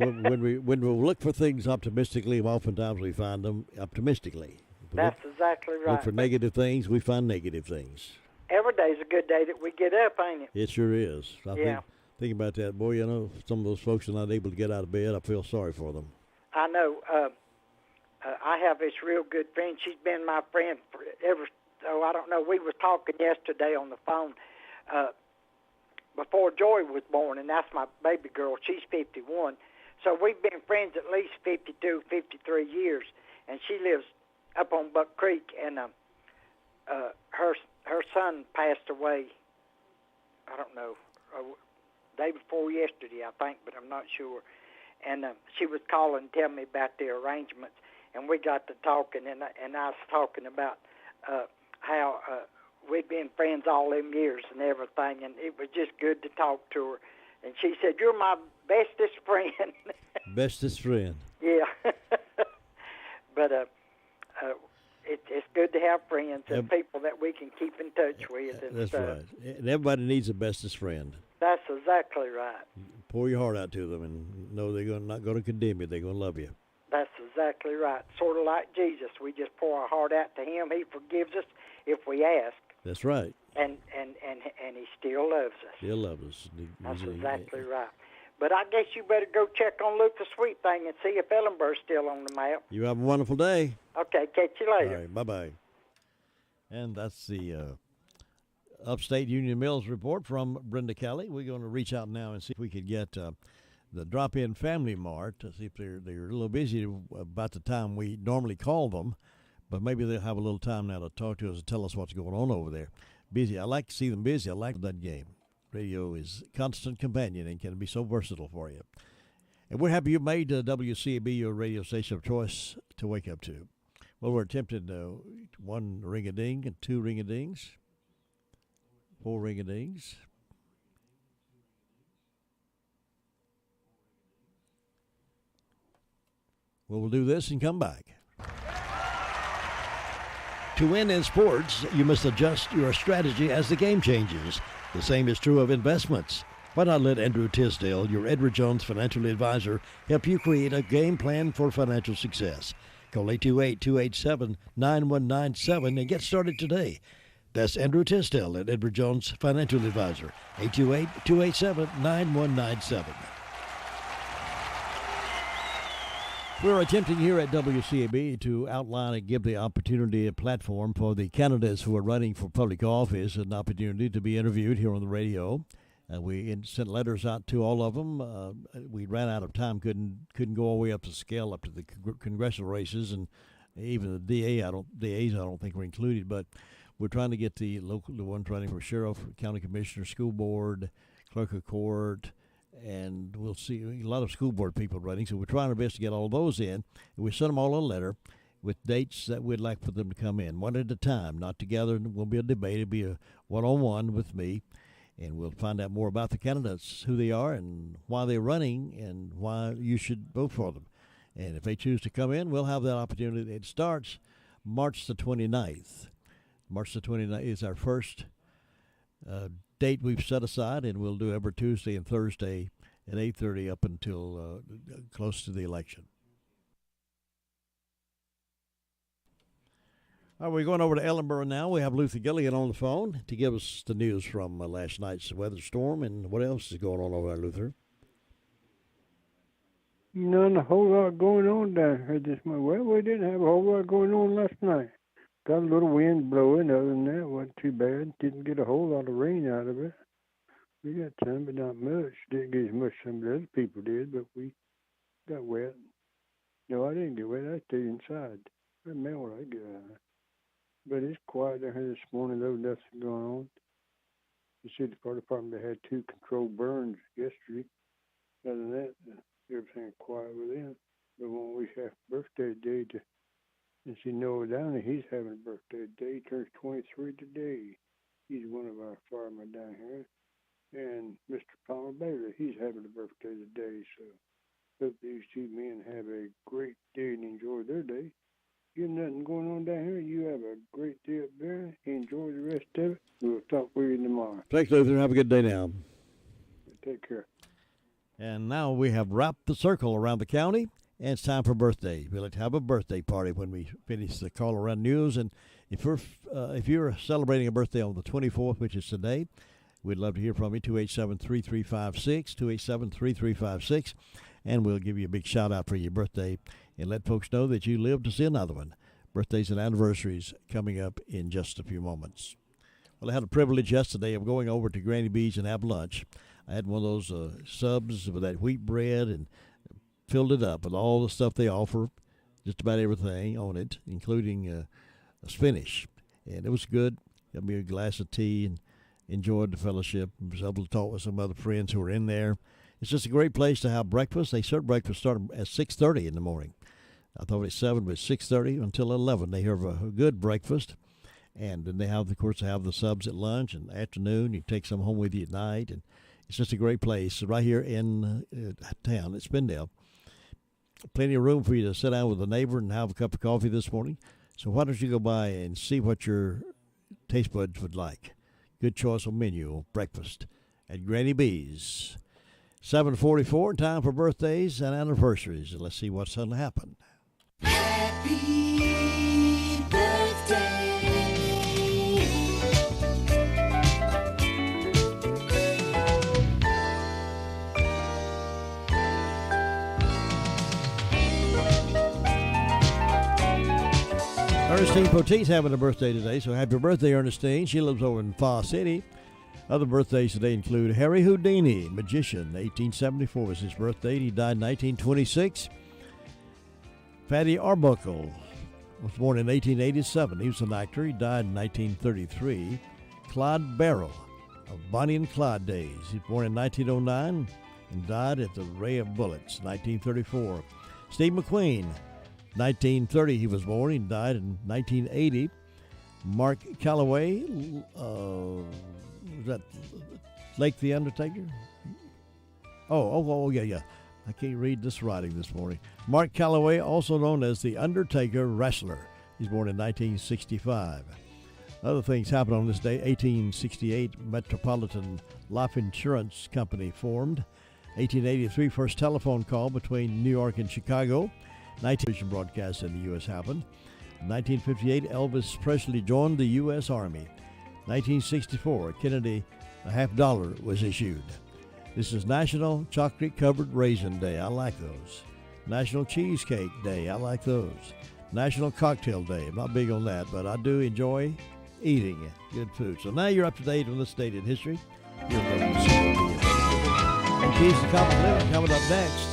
when we look for things optimistically, oftentimes we find them optimistically. That's exactly right. Look for negative things, we find negative things. Every day's a good day that we get up, ain't it? It sure is. Yeah. Think about that. Boy, you know, some of those folks are not able to get out of bed. I feel sorry for them. I know. I have this real good friend. She's been my friend I don't know. We were talking yesterday on the phone before Joy was born, and that's my baby girl. She's 51. So we've been friends at least 52, 53 years, and she lives up on Buck Creek, and her son passed away, I don't know, day before yesterday, I think, but I'm not sure. And she was calling and telling me about the arrangements, and we got to talking, and I was talking about how we've been friends all them years and everything, and it was just good to talk to her. And she said, "You're my bestest friend." Bestest friend. Yeah. But it's good to have friends and people that we can keep in touch with. And that's stuff. right. And everybody needs a bestest friend. That's exactly right. Pour your heart out to them and know they're not going to condemn you. They're going to love you. That's exactly right. Sort of like Jesus. We just pour our heart out to him. He forgives us if we ask. That's right. And he still loves us. Still loves us. That's exactly right. But I guess you better go check on Luke the Sweet Thing and see if Ellenburg's still on the map. You have a wonderful day. Okay, catch you later. All right, bye-bye. And that's the Upstate Union Mills report from Brenda Kelly. We're going to reach out now and see if we could get the Drop-In Family Mart to see if they're a little busy about the time we normally call them, but maybe they'll have a little time now to talk to us and tell us what's going on over there. Busy. I like to see them busy. I like that game. Radio is a constant companion and can be so versatile for you. And we're happy you made WCAB your radio station of choice to wake up to. Well, we're attempting one ring-a-ding and two ring-a-dings, four ring-a-dings. Well, we'll do this and come back. To win in sports, you must adjust your strategy as the game changes. The same is true of investments. Why not let Andrew Tisdale, your Edward Jones financial advisor, help you create a game plan for financial success? Call 828-287-9197 and get started today. That's Andrew Tisdale at Edward Jones Financial Advisor, 828-287-9197. We're attempting here at WCAB to outline and give the opportunity, a platform for the candidates who are running for public office, an opportunity to be interviewed here on the radio. We sent letters out to all of them. We ran out of time, couldn't go all the way up the scale up to the congressional races, and even the DAs I don't think were included. But we're trying to get the ones running for sheriff, county commissioner, school board, clerk of court, and we'll see a lot of school board people running. So we're trying our best to get all those in. And we sent them all a letter with dates that we'd like for them to come in, one at a time, not together. It won't be a debate. It'll be a one-on-one with me. And we'll find out more about the candidates, who they are and why they're running and why you should vote for them. And if they choose to come in, we'll have that opportunity. It starts March the 29th. March the 29th is our first date we've set aside, and we'll do every Tuesday and Thursday at 8:30 up until close to the election. All right, we're going over to Ellenboro now. We have Luther Gilligan on the phone to give us the news from last night's weather storm and what else is going on over there, Luther. Not a whole lot going on down here this morning. Well, we didn't have a whole lot going on last night. Got a little wind blowing. Other than that, wasn't too bad. Didn't get a whole lot of rain out of it. We got some, but not much. Didn't get as much as some of the other people did, but we got wet. No, I didn't get wet. I stayed inside. I meant what I get out. But it's quiet down here this morning, though. Nothing going on. The city fire department, they had 2 controlled burns yesterday. Other than that, everything quiet with them. But when we have birthday today, and see Noah Downey, he's having a birthday today. He turns 23 today. He's one of our firemen down here. And Mr. Palmer Bailey, he's having a birthday today. So hope these 2 men have a great day and enjoy their day. You have nothing going on down here. You have a great day up there. Enjoy the rest of it. We'll talk with you tomorrow. Thanks, Luther. Have a good day now. Take care. And now we have wrapped the circle around the county, and it's time for birthday. We like to have a birthday party when we finish the call around news. And if you're celebrating a birthday on the 24th, which is today, we'd love to hear from you. 287-3356, 287-3356, and we'll give you a big shout out for your birthday and let folks know that you live to see another one. Birthdays and anniversaries coming up in just a few moments. Well, I had a privilege yesterday of going over to Granny B's and have lunch. I had one of those subs with that wheat bread and filled it up with all the stuff they offer, just about everything on it, including spinach. And it was good. Got me a glass of tea and enjoyed the fellowship. Was able to talk with some other friends who were in there. It's just a great place to have breakfast. They serve breakfast starting at 6:30 in the morning. I thought it's 7, but it's 6:30 until 11. They have a good breakfast. And then they have, of course, they have the subs at lunch and afternoon. You take some home with you at night. And it's just a great place right here in town at Spindale. Plenty of room for you to sit down with a neighbor and have a cup of coffee this morning. So why don't you go by and see what your taste buds would like. Good choice on menu of breakfast at Granny B's. 7:44, time for birthdays and anniversaries. Let's see what's going to happen. Happy birthday. Ernestine Poteet's having a birthday today, so happy birthday, Ernestine. She lives over in Fa City. Other birthdays today include Harry Houdini, magician, 1874 was his birthday. He died in 1926. Fatty Arbuckle was born in 1887. He was an actor. He died in 1933. Clyde Barrow of Bonnie and Clyde days. He was born in 1909 and died at the Ray of Bullets, 1934. Steve McQueen, 1930 he was born. He died in 1980. Mark Calloway, was that Lake the Undertaker? Oh, yeah. I can't read this writing this morning. Mark Calloway, also known as the Undertaker Wrestler. He's born in 1965. Other things happened on this day. 1868, Metropolitan Life Insurance Company formed. 1883, first telephone call between New York and Chicago. 19 broadcast in the U.S. happened. 1958, Elvis Presley joined the U.S. Army. 1964, Kennedy a $50 was issued. This is National Chocolate Covered Raisin Day. I like those. National Cheesecake Day. I like those. National Cocktail Day. I'm not big on that, but I do enjoy eating good food. So now you're up to date on this date in history. You're WCAB. And Keys to Common Living coming up next.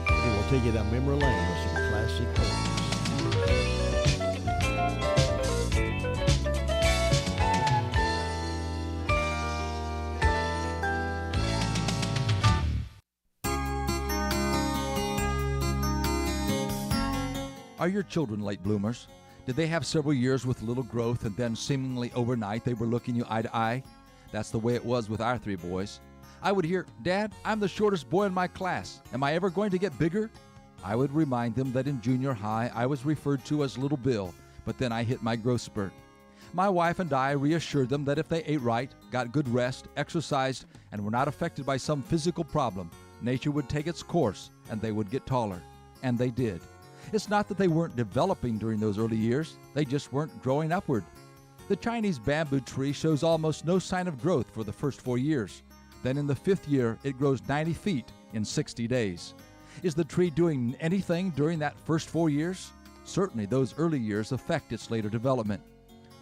We will take you down memory lane with some classic hits. Are your children late bloomers? Did they have several years with little growth and then seemingly overnight they were looking you eye to eye? That's the way it was with our 3 boys. I would hear, "Dad, I'm the shortest boy in my class. Am I ever going to get bigger?" I would remind them that in junior high I was referred to as Little Bill, but then I hit my growth spurt. My wife and I reassured them that if they ate right, got good rest, exercised, and were not affected by some physical problem, nature would take its course and they would get taller. And they did. It's not that they weren't developing during those early years, they just weren't growing upward. The Chinese bamboo tree shows almost no sign of growth for the first 4 years. Then in the 5th year, it grows 90 feet in 60 days. Is the tree doing anything during that first 4 years? Certainly those early years affect its later development.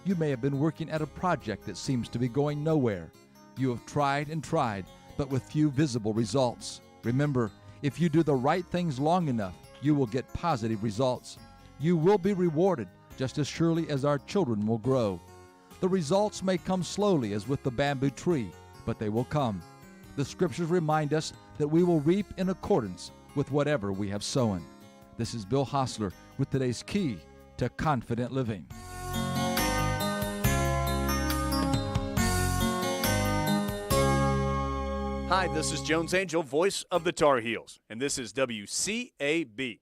You may have been working at a project that seems to be going nowhere. You have tried and tried, but with few visible results. Remember, if you do the right things long enough, you will get positive results. You will be rewarded just as surely as our children will grow. The results may come slowly as with the bamboo tree, but they will come. The scriptures remind us that we will reap in accordance with whatever we have sown. This is Bill Hostler with today's Key to Confident Living. Hi, this is Jones Angel, voice of the Tar Heels, and this is WCAB.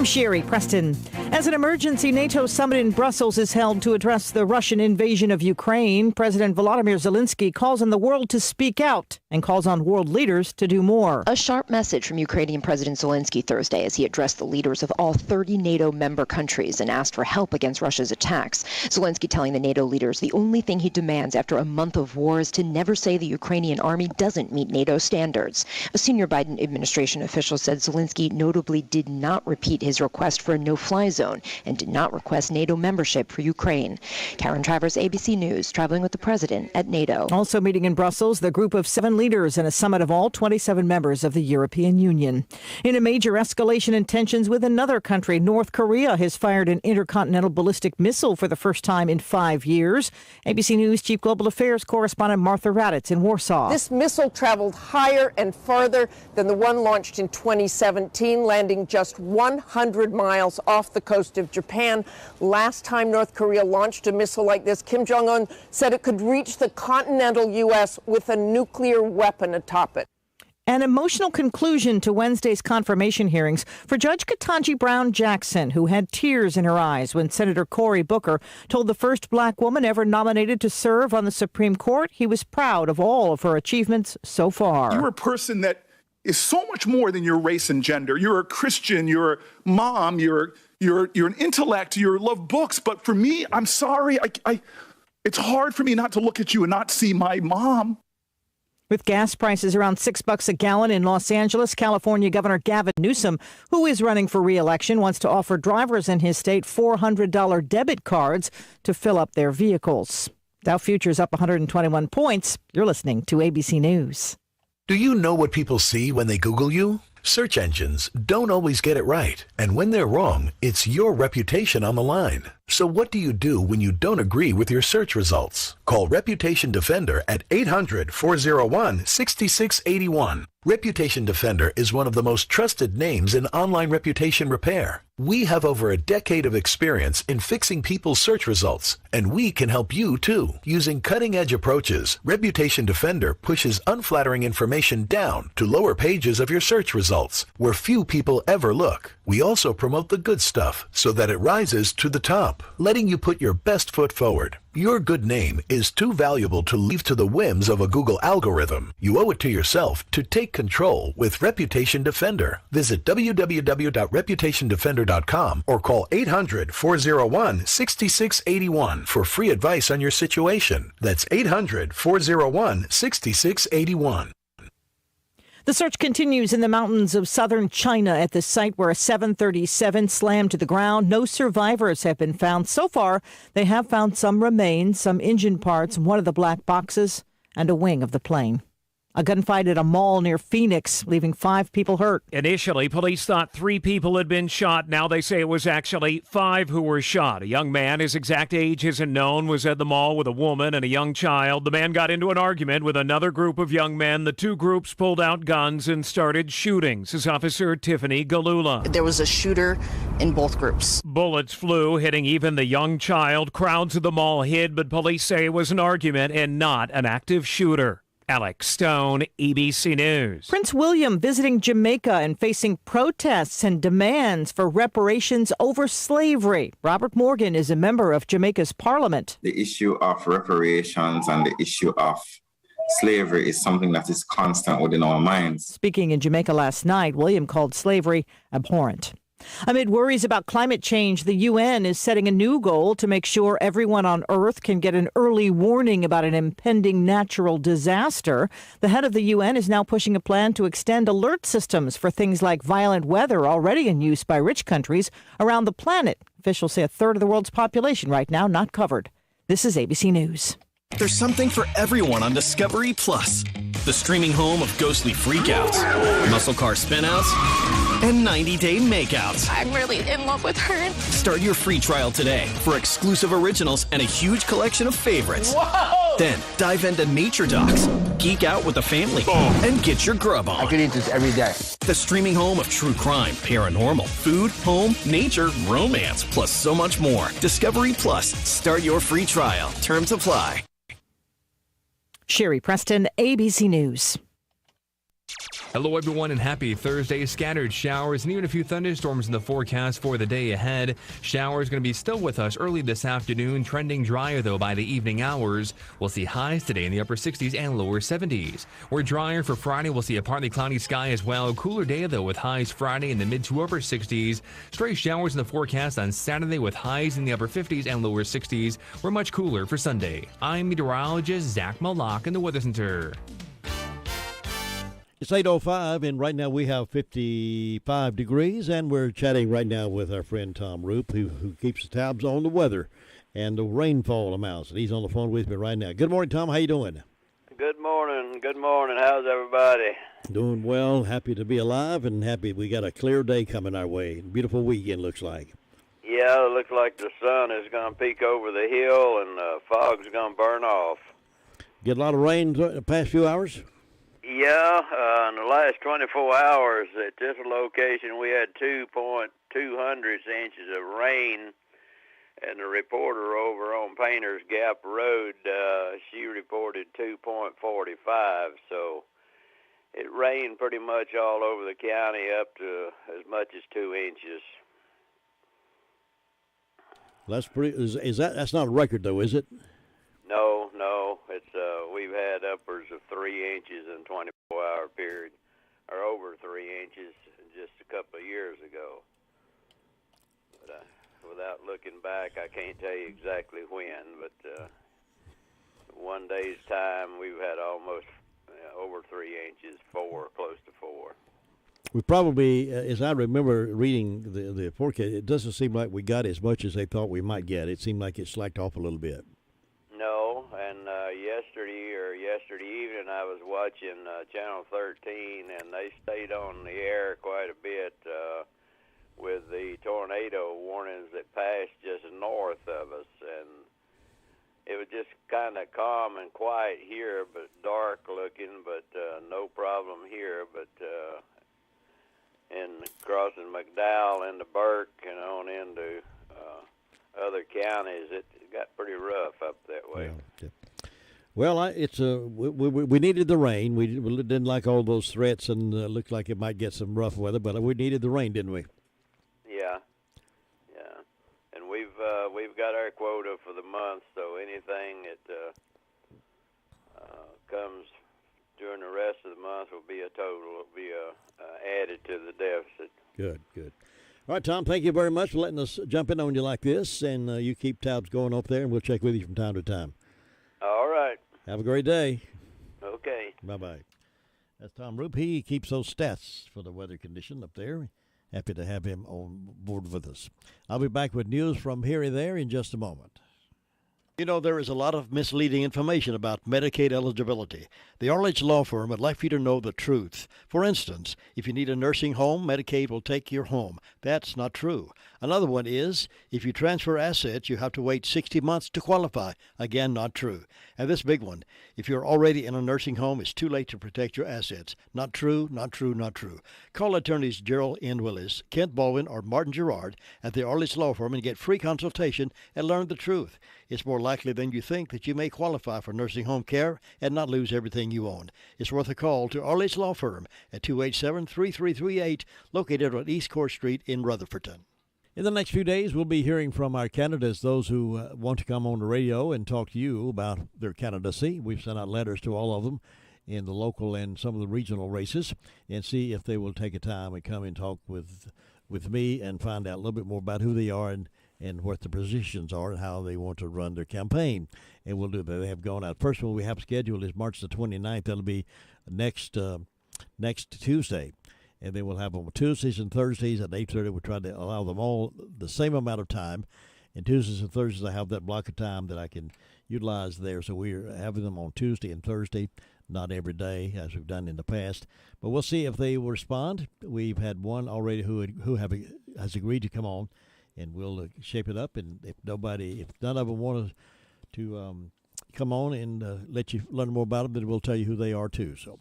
I'm Sherry Preston. As an emergency NATO summit in Brussels is held to address the Russian invasion of Ukraine, President Volodymyr Zelensky calls on the world to speak out and calls on world leaders to do more. A sharp message from Ukrainian President Zelensky Thursday as he addressed the leaders of all 30 NATO member countries and asked for help against Russia's attacks. Zelensky telling the NATO leaders the only thing he demands after a month of war is to never say the Ukrainian army doesn't meet NATO standards. A senior Biden administration official said Zelensky notably did not repeat his request for a no-fly zone and did not request NATO membership for Ukraine. Karen Travers, ABC News, traveling with the president at NATO. Also meeting in Brussels, the group of 7 leaders in a summit of all 27 members of the European Union. In a major escalation in tensions with another country, North Korea has fired an intercontinental ballistic missile for the first time in 5 years. ABC News Chief Global Affairs correspondent Martha Raddatz in Warsaw. This missile traveled higher and farther than the one launched in 2017, landing just 100 miles off the coast of Japan. Last time North Korea launched a missile like this, Kim Jong-un said it could reach the continental U.S. with a nuclear weapon atop it. An emotional conclusion to Wednesday's confirmation hearings for Judge Ketanji Brown Jackson, who had tears in her eyes when Senator Cory Booker told the first black woman ever nominated to serve on the Supreme Court he was proud of all of her achievements so far. You're a person that is so much more than your race and gender. You're a Christian, you're a mom, you're an intellect, you love books. But for me, I'm sorry, it's hard for me not to look at you and not see my mom. With gas prices around $6 a gallon in Los Angeles, California Governor Gavin Newsom, who is running for re-election, wants to offer drivers in his state $400 debit cards to fill up their vehicles. Dow futures up 121 points. You're listening to ABC News. Do you know what people see when they Google you? Search engines don't always get it right. And when they're wrong, it's your reputation on the line. So what do you do when you don't agree with your search results? Call Reputation Defender at 800-401-6681. Reputation Defender is one of the most trusted names in online reputation repair. We have over a decade of experience in fixing people's search results, and we can help you too. Using cutting-edge approaches, Reputation Defender pushes unflattering information down to lower pages of your search results, where few people ever look. We also promote the good stuff so that it rises to the top, letting you put your best foot forward. Your good name is too valuable to leave to the whims of a Google algorithm. You owe it to yourself to take control with Reputation Defender. Visit www.reputationdefender.com or call 800-401-6681 for free advice on your situation. That's 800-401-6681. The search continues in the mountains of southern China at the site where a 737 slammed to the ground. No survivors have been found. So far, they have found some remains, some engine parts, one of the black boxes, and a wing of the plane. A gunfight at a mall near Phoenix, leaving 5 people hurt. Initially, police thought 3 people had been shot. Now they say it was actually 5 who were shot. A young man, his exact age isn't known, was at the mall with a woman and a young child. The man got into an argument with another group of young men. The 2 groups pulled out guns and started shooting, says Officer Tiffany Galula. There was a shooter in both groups. Bullets flew, hitting even the young child. Crowds of the mall hid, but police say it was an argument and not an active shooter. Alex Stone, ABC News. Prince William visiting Jamaica and facing protests and demands for reparations over slavery. Robert Morgan is a member of Jamaica's parliament. The issue of reparations and the issue of slavery is something that is constant within our minds. Speaking in Jamaica last night, William called slavery abhorrent. Amid worries about climate change, the UN is setting a new goal to make sure everyone on Earth can get an early warning about an impending natural disaster. The head of the UN is now pushing a plan to extend alert systems for things like violent weather already in use by rich countries around the planet. Officials say a third of the world's population right now not covered. This is ABC News. There's something for everyone on Discovery Plus. The streaming home of ghostly freakouts, muscle car spinouts, and 90-day makeouts. I'm really in love with her. Start your free trial today for exclusive originals and a huge collection of favorites. Whoa! Then dive into nature docs, geek out with the family, and get your grub on. I could eat this every day. The streaming home of true crime, paranormal, food, home, nature, romance, plus so much more. Discovery Plus. Start your free trial. Terms apply. Sherry Preston, ABC News. Hello, everyone, and happy Thursday. Scattered showers and even a few thunderstorms in the forecast for the day ahead. Showers going to be still with us early this afternoon, trending drier, though, by the evening hours. We'll see highs today in the upper 60s and lower 70s. We're drier for Friday. We'll see a partly cloudy sky as well. Cooler day, though, with highs Friday in the mid to upper 60s. Stray showers in the forecast on Saturday with highs in the upper 50s and lower 60s. We're much cooler for Sunday. I'm meteorologist Zach Malak in the Weather Center. It's 8:05, and right now we have 55 degrees, and we're chatting right now with our friend Tom Roop, who keeps the tabs on the weather and the rainfall amounts. And he's on the phone with me right now. Good morning, Tom. How you doing? Good morning. Good morning. How's everybody? Doing well. Happy to be alive, and happy we got a clear day coming our way. Beautiful weekend, looks like. Yeah, it looks like the sun is going to peek over the hill, and fog's going to burn off. Get a lot of rain the past few hours? Yeah, in the last 24 hours at this location, we had 2.2 inches of rain, and the reporter over on Painter's Gap Road, she reported 2.45, so it rained pretty much all over the county up to as much as 2 inches. That's pretty. That's not a record though, is it? No, it's we've had upwards of 3 inches in 24-hour period, or over 3 inches just a couple of years ago. But without looking back, I can't tell you exactly when. But one day's time, we've had almost over 3 inches, close to 4. We probably, as I remember reading the forecast, it doesn't seem like we got as much as they thought we might get. It seemed like it slacked off a little bit. No, and yesterday evening I was watching Channel 13, and they stayed on the air quite a bit with the tornado warnings that passed just north of us, and it was just kind of calm and quiet here, but dark looking, but no problem here, but in crossing McDowell into Burke and on into other counties, it got pretty rough up that way. Yeah. Well, we needed the rain. We didn't like all those threats, and looked like it might get some rough weather, but we needed the rain, didn't we? Yeah. And we've got our quota for the month, so anything that comes during the rest of the month will be a total. Will be added to the deficit. Good. All right, Tom, thank you very much for letting us jump in on you like this, and you keep tabs going up there, and we'll check with you from time to time. All right. Have a great day. Okay. Bye-bye. That's Tom Roop. He keeps those stats for the weather condition up there. Happy to have him on board with us. I'll be back with news from here and there in just a moment. You know, there is a lot of misleading information about Medicaid eligibility. The Arledge Law Firm would like for you to know the truth. For instance, if you need a nursing home, Medicaid will take your home. That's not true. Another one is, if you transfer assets, you have to wait 60 months to qualify. Again, not true. And this big one, if you're already in a nursing home, it's too late to protect your assets. Not true. Call attorneys Gerald N. Willis, Kent Baldwin, or Martin Gerard at the Arledge Law Firm and get free consultation and learn the truth. It's more likely than you think that you may qualify for nursing home care and not lose everything you own. It's worth a call to Arledge Law Firm at 287-3338, located on East Court Street in Rutherfordton. In the next few days, we'll be hearing from our candidates, those who want to come on the radio and talk to you about their candidacy. We've sent out letters to all of them in the local and some of the regional races, and see if they will take a time and come and talk with me and find out a little bit more about who they are and what the positions are and how they want to run their campaign. And we'll do that. They have gone out. First one we have scheduled is March the 29th. That'll be next Tuesday. And then we'll have them on Tuesdays and Thursdays at 8:30. We'll try to allow them all the same amount of time. And Tuesdays and Thursdays, I have that block of time that I can utilize there. So we're having them on Tuesday and Thursday, not every day as we've done in the past. But we'll see if they will respond. We've had one already who has agreed to come on, and we'll shape it up. And if none of them want to come on and let you learn more about them, then we'll tell you who they are too. So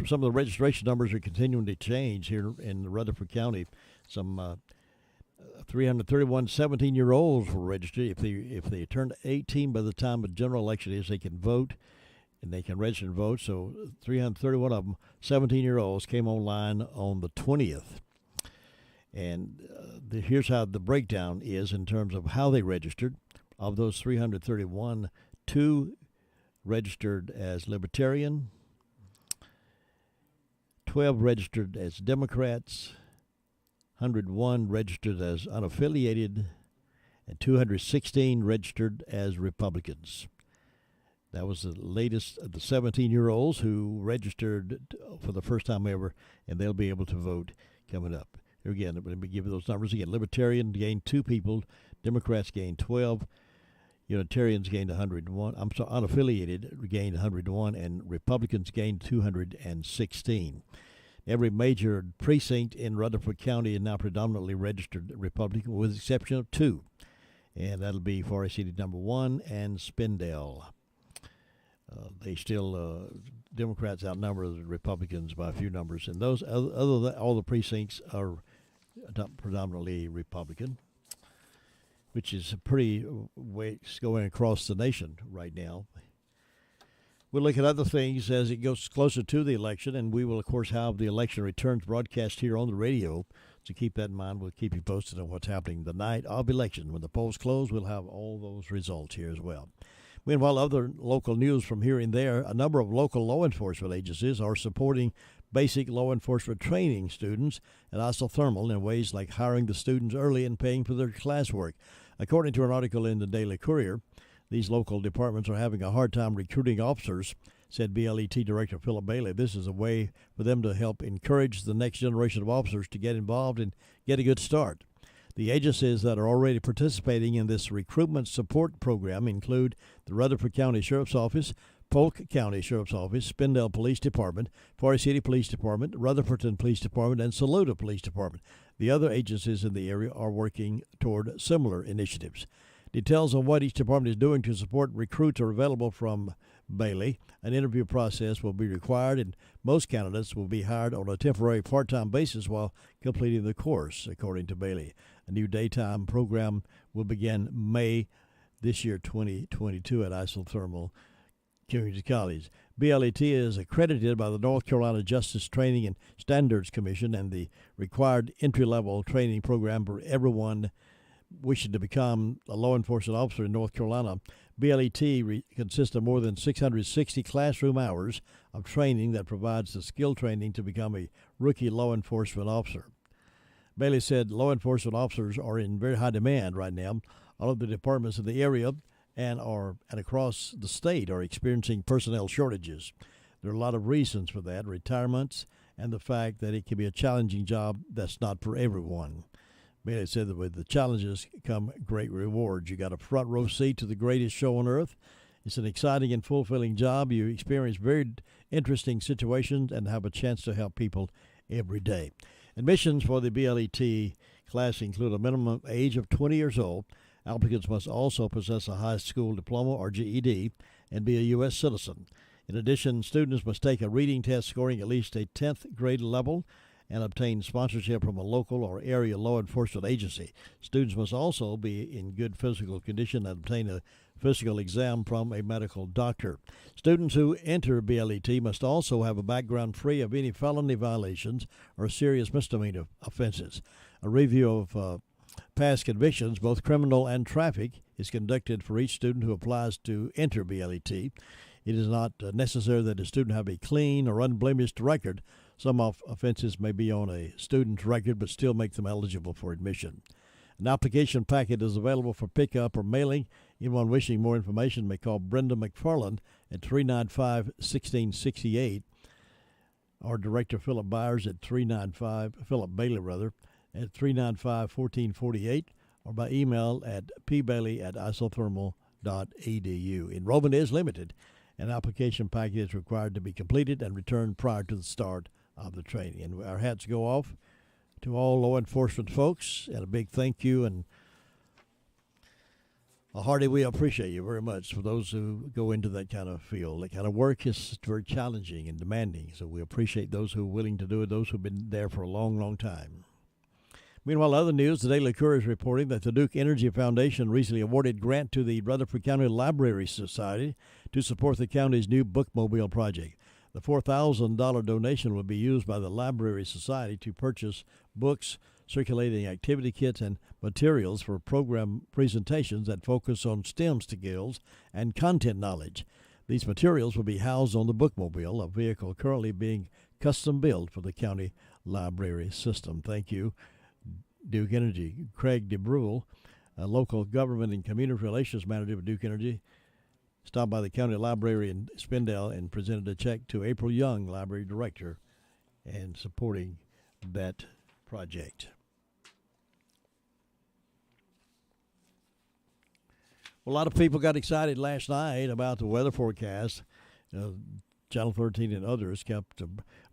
some of the registration numbers are continuing to change here in Rutherford County. Some 331 17-year-olds were registered. If they turn 18 by the time the general election is, they can vote and they can register and vote. So 331 of them, 17-year-olds, came online on the 20th. And here's how the breakdown is in terms of how they registered. Of those 331, 2 registered as Libertarian, 12 registered as Democrats, 101 registered as unaffiliated, and 216 registered as Republicans. That was the latest of the 17-year-olds who registered for the first time ever, and they'll be able to vote coming up. Here again, let me give you those numbers again. Libertarian gained 2 people, Democrats gained 12, Unitarians gained 101. Unaffiliated gained 101, and Republicans gained 216. Every major precinct in Rutherford County is now predominantly registered Republican, with the exception of 2, and that'll be Forest City number 1 and Spindale. They still Democrats outnumber the Republicans by a few numbers, and those other than all the precincts are predominantly Republican, which is a pretty way it's going across the nation right now. We'll look at other things as it goes closer to the election, and we will, of course, have the election returns broadcast here on the radio. So keep that in mind. We'll keep you posted on what's happening the night of election. When the polls close, we'll have all those results here as well. Meanwhile, other local news from here and there, a number of local law enforcement agencies are supporting basic law enforcement training students at isothermal in ways like hiring the students early and paying for their classwork. According to an article in the Daily Courier, these local departments are having a hard time recruiting officers, said BLET Director Philip Bailey. This is a way for them to help encourage the next generation of officers to get involved and get a good start. The agencies that are already participating in this recruitment support program include the Rutherford County Sheriff's Office, Polk County Sheriff's Office, Spindale Police Department, Forest City Police Department, Rutherfordton Police Department, and Saluda Police Department. The other agencies in the area are working toward similar initiatives. Details on what each department is doing to support recruits are available from Bailey. An interview process will be required, and most candidates will be hired on a temporary part-time basis while completing the course, according to Bailey. A new daytime program will begin May this year, 2022, at Isothermal Community College. BLET is accredited by the North Carolina Justice Training and Standards Commission, and the required entry-level training program for everyone wishing to become a law enforcement officer in North Carolina. BLET consists of more than 660 classroom hours of training that provides the skill training to become a rookie law enforcement officer. Bailey said law enforcement officers are in very high demand right now. All of the departments in the area and across the state are experiencing personnel shortages. There are a lot of reasons for that: retirements and the fact that it can be a challenging job that's not for everyone. Bailey said that with the challenges come great rewards. You got a front row seat to the greatest show on earth. It's an exciting and fulfilling job. You experience very interesting situations and have a chance to help people every day. Admissions for the BLET class include a minimum age of 20 years old. Applicants must also possess a high school diploma or GED and be a U.S. citizen. In addition, students must take a reading test scoring at least a 10th grade level and obtain sponsorship from a local or area law enforcement agency. Students must also be in good physical condition and obtain a physical exam from a medical doctor. Students who enter BLET must also have a background free of any felony violations or serious misdemeanor offenses. A review of past convictions, both criminal and traffic, is conducted for each student who applies to enter BLET. It is not necessary that a student have a clean or unblemished record. Some offenses may be on a student's record but still make them eligible for admission. An application packet is available for pickup or mailing. Anyone wishing more information may call Brenda McFarland at 395-1668 or Director Philip Byers at Philip Bailey at 395-1448, or by email at pbailey@isothermal.edu. Enrollment is limited. An application packet is required to be completed and returned prior to the start of the training. And our hats go off to all law enforcement folks, and a big thank you and a hearty we appreciate you very much for those who go into that kind of field. That kind of work is very challenging and demanding, so we appreciate those who are willing to do it, those who have been there for a long, long time. Meanwhile, other news, the Daily Courier is reporting that the Duke Energy Foundation recently awarded grant to the Rutherford County Library Society to support the county's new bookmobile project. The $4,000 donation will be used by the Library Society to purchase books, circulating activity kits, and materials for program presentations that focus on STEM skills and content knowledge. These materials will be housed on the bookmobile, a vehicle currently being custom built for the county library system. Thank you, Duke Energy. Craig DeBrule, a local government and community relations manager with Duke Energy, stopped by the county library in Spindale and presented a check to April Young, library director, and supporting that project. Well, a lot of people got excited last night about the weather forecast. Channel 13 and others kept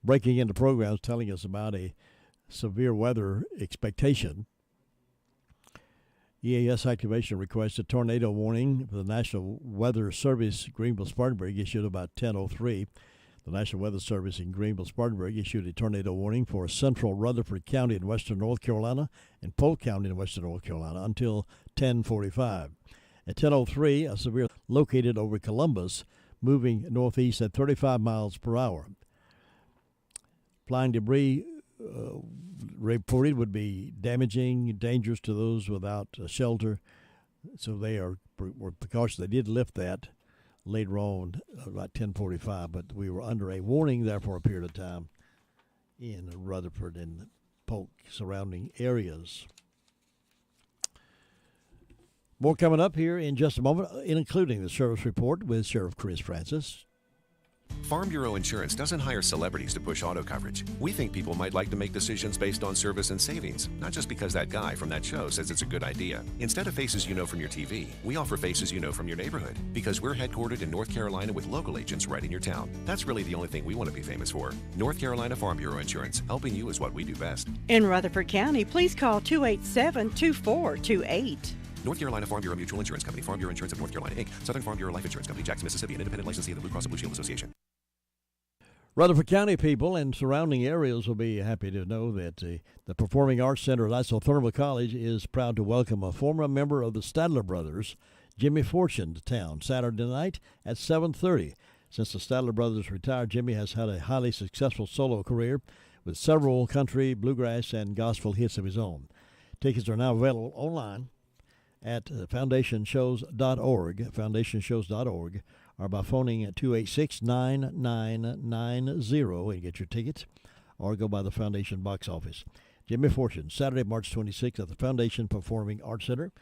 breaking into programs telling us about a severe weather expectation. EAS activation requests a tornado warning for the National Weather Service Greenville-Spartanburg issued about 10:03. The National Weather Service in Greenville-Spartanburg issued a tornado warning for central Rutherford County in western North Carolina and Polk County in western North Carolina until 10:45. At 10:03, a severe located over Columbus, moving northeast at 35 miles per hour. Flying debris reported would be damaging, dangerous to those without shelter. So they were precautions. They did lift that later on, about 10:45, but we were under a warning there for a period of time in Rutherford and Polk surrounding areas. More coming up here in just a moment, including the service report with Sheriff Chris Francis. Farm Bureau Insurance doesn't hire celebrities to push auto coverage. We think people might like to make decisions based on service and savings, not just because that guy from that show says it's a good idea. Instead of faces you know from your TV, we offer faces you know from your neighborhood, because we're headquartered in North Carolina with local agents right in your town. That's really the only thing we want to be famous for. North Carolina Farm Bureau Insurance, helping you is what we do best. In Rutherford County, please call 287-2428. North Carolina Farm Bureau Mutual Insurance Company, Farm Bureau Insurance of North Carolina, Inc., Southern Farm Bureau Life Insurance Company, Jackson, Mississippi, an independent licensee of the Blue Cross and Blue Shield Association. Rutherford County people and surrounding areas will be happy to know that the Performing Arts Center at Isothermal College is proud to welcome a former member of the Stadler Brothers, Jimmy Fortune, to town Saturday night at 7:30. Since the Stadler Brothers retired, Jimmy has had a highly successful solo career with several country, bluegrass, and gospel hits of his own. Tickets are now available online at foundationshows.org, or by phoning at 286-9990 and get your tickets, or go by the Foundation box office. Jimmy Fortune, Saturday, March 26th at the Foundation Performing Arts Center.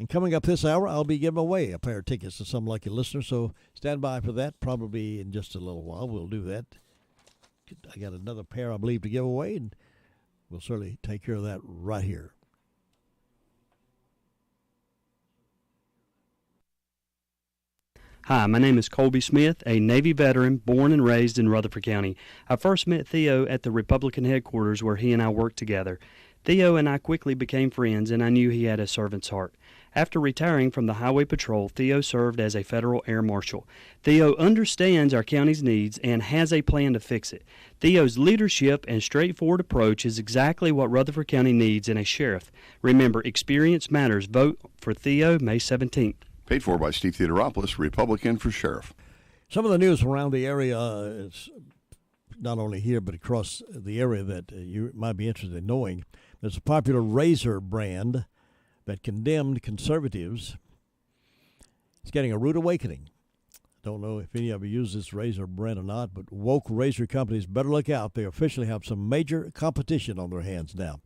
And coming up this hour, I'll be giving away a pair of tickets to some lucky listener, so stand by for that. Probably in just a little while we'll do that. I got another pair, I believe, to give away, and we'll certainly take care of that right here. Hi, my name is Colby Smith, a Navy veteran born and raised in Rutherford County. I first met Theo at the Republican headquarters where he and I worked together. Theo and I quickly became friends, and I knew he had a servant's heart. After retiring from the Highway Patrol, Theo served as a federal air marshal. Theo understands our county's needs and has a plan to fix it. Theo's leadership and straightforward approach is exactly what Rutherford County needs in a sheriff. Remember, experience matters. Vote for Theo May 17th. Paid for by Steve Theodoropoulos, Republican for sheriff. Some of the news around the area is not only here but across the area that you might be interested in knowing. There's a popular razor brand that condemned conservatives. It's getting a rude awakening. Don't know if any of you use this razor brand or not, but woke razor companies better look out. They officially have some major competition on their hands now.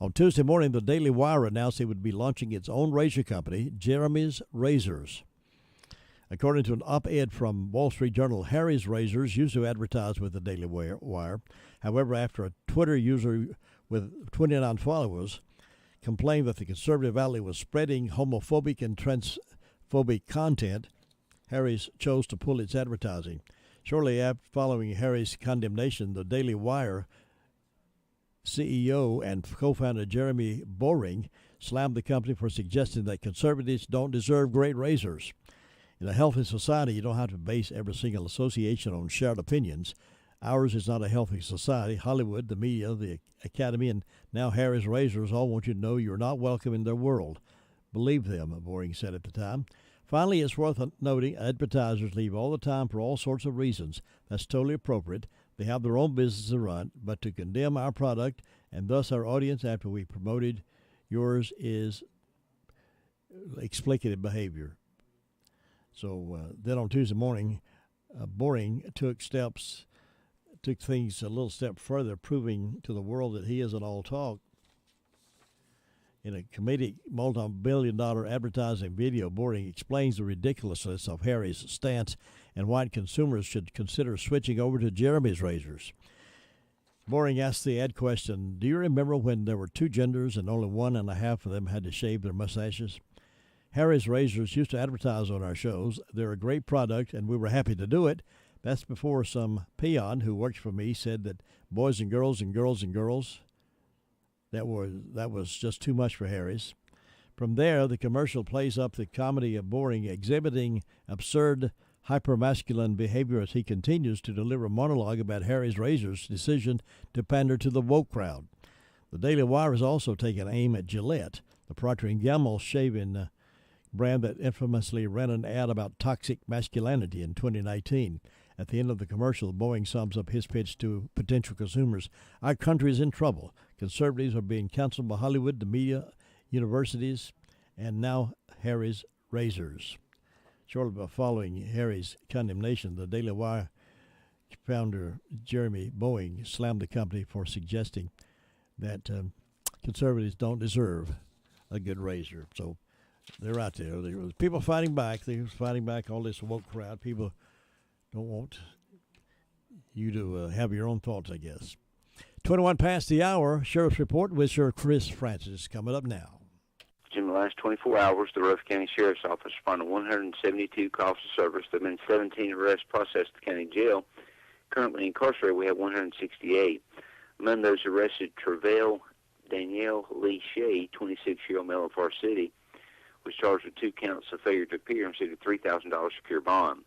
On Tuesday morning, the Daily Wire announced it would be launching its own razor company, Jeremy's Razors. According to an op-ed from Wall Street Journal, Harry's Razors used to advertise with the Daily Wire. However, after a Twitter user with 29 followers complained that the conservative outlet was spreading homophobic and transphobic content, Harry's chose to pull its advertising. Shortly after following Harry's condemnation, the Daily Wire CEO and co-founder Jeremy Boring slammed the company for suggesting that conservatives don't deserve great razors. In a healthy society, you don't have to base every single association on shared opinions. Ours is not a healthy society. Hollywood, the media, the Academy, and now Harry's Razors all want you to know you're not welcome in their world. Believe them, Boring said at the time. Finally, it's worth noting advertisers leave all the time for all sorts of reasons. That's totally appropriate. They have their own business to run, but to condemn our product and thus our audience after we promoted yours is explicative behavior. So then on Tuesday morning, Boring took things a little step further, proving to the world that he isn't all talk. In a comedic multi-billion-dollar advertising video, Boring explains the ridiculousness of Harry's stance and why consumers should consider switching over to Jeremy's razors. Boring asked the ad question, do you remember when there were two genders and only 1.5 of them had to shave their mustaches? Harry's Razors used to advertise on our shows. They're a great product, and we were happy to do it. That's before some peon who works for me said that boys and girls and girls and girls, that was just too much for Harry's. From there, the commercial plays up the comedy of Boring exhibiting absurd, hypermasculine behavior as he continues to deliver a monologue about Harry's Razors' decision to pander to the woke crowd. The Daily Wire has also taken aim at Gillette, the Procter & Gamble shaving brand that infamously ran an ad about toxic masculinity in 2019. At the end of the commercial, Boeing sums up his pitch to potential consumers. Our country is in trouble. Conservatives are being counseled by Hollywood, the media, universities, and now Harry's Razors. Shortly following Harry's condemnation, the Daily Wire founder Jeremy Boeing slammed the company for suggesting that conservatives don't deserve a good razor. So they're out there. There was people fighting back. They were fighting back all this woke crowd. People don't want you to have your own thoughts, I guess. 21 past the hour. Sheriff's Report with Sheriff Chris Francis coming up now. In the last 24 hours, the Rutherford County Sheriff's Office responded to 172 calls to service. There have been 17 arrests processed at the county jail. Currently incarcerated, we have 168. Among those arrested, Trevel Danielle Lee Shea, 26-year-old male of Forest City, was charged with 2 counts of failure to appear and received a $3,000 secure bond.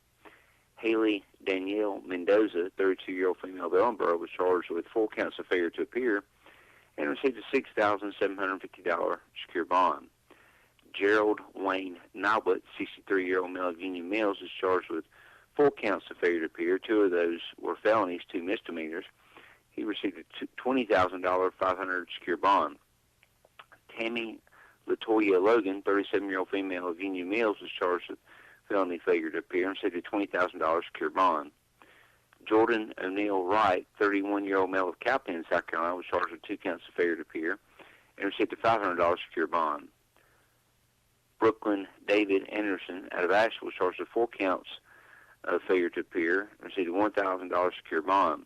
Haley Danielle Mendoza, 32-year-old female of Ellenboro, was charged with 4 counts of failure to appear and received a $6,750 secure bond. Gerald Wayne Nalbut, 63-year-old male of Union Mills, is charged with 4 counts of failure to appear. 2 of those were felonies, 2 misdemeanors. He received a $20,000 $500 secure bond. Tammy Latoya Logan, 37-year-old female of Union Mills, was charged with felony failure to appear and received a $20,000 secure bond. Jordan O'Neill Wright, 31-year-old male of Cowpen, South Carolina, was charged with 2 counts of failure to appear and received a $500 secure bond. Brooklyn David Anderson out of Asheville was charged with 4 counts of failure to appear and received a $1,000 secure bond.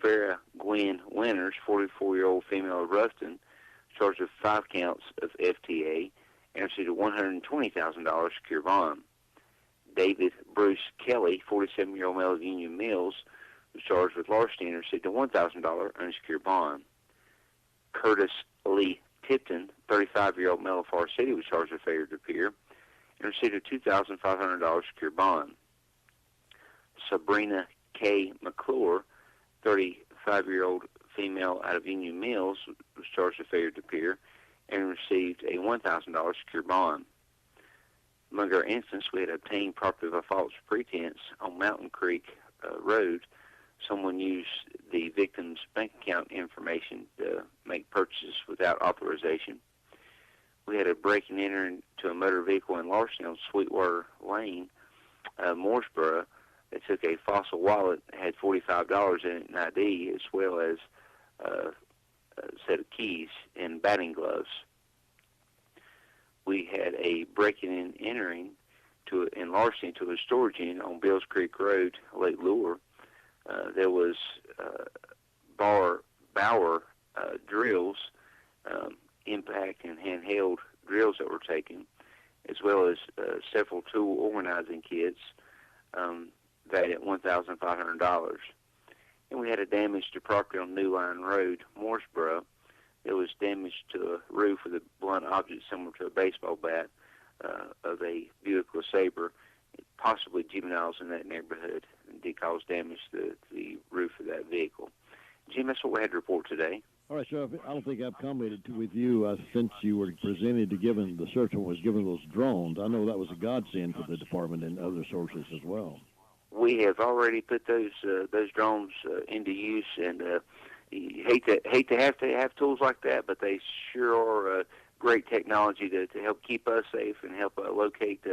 Farrah Gwen Winters, 44-year-old female of Ruston, charged with 5 counts of FTA and received a $120,000 secure bond. David Bruce Kelly, 47-year-old male of Union Mills, was charged with larceny and received a $1,000 unsecured bond. Curtis Lee Tipton, 35-year-old male of Forest City, was charged with failure to appear and received a $2,500 secure bond. Sabrina K. McClure, 35-year-old female out of Union Mills, was charged with failure to appear and received a $1,000 secure bond. Among our instances, we had obtained property by false pretense on Mountain Creek Road. Someone used the victim's bank account information to make purchases without authorization. We had a break and enter into a motor vehicle in larceny on Sweetwater Lane, Mooresboro. They took a fossil wallet, had $45 in it in ID, as well as a set of keys and batting gloves. We had a breaking and entering in larceny to a storage unit on Bills Creek Road, Lake Lure. There was Bauer drills, impact and handheld drills that were taken, as well as several tool organizing kits valued at $1,500. And we had a damage to property on New Line Road, Mooresboro. There was damage to the roof with a blunt object similar to a baseball bat of a Buick LeSabre, possibly juveniles in that neighborhood. did cause damage to the roof of that vehicle. Jim, that's what we had to report today. All right, Sheriff, I don't think I've commented with you since you were presented to given the search warrant was given those drones. I know that was a godsend for the department and other sources as well. We have already put those drones into use, and you hate to have tools like that, but they sure are great technology to help keep us safe and help locate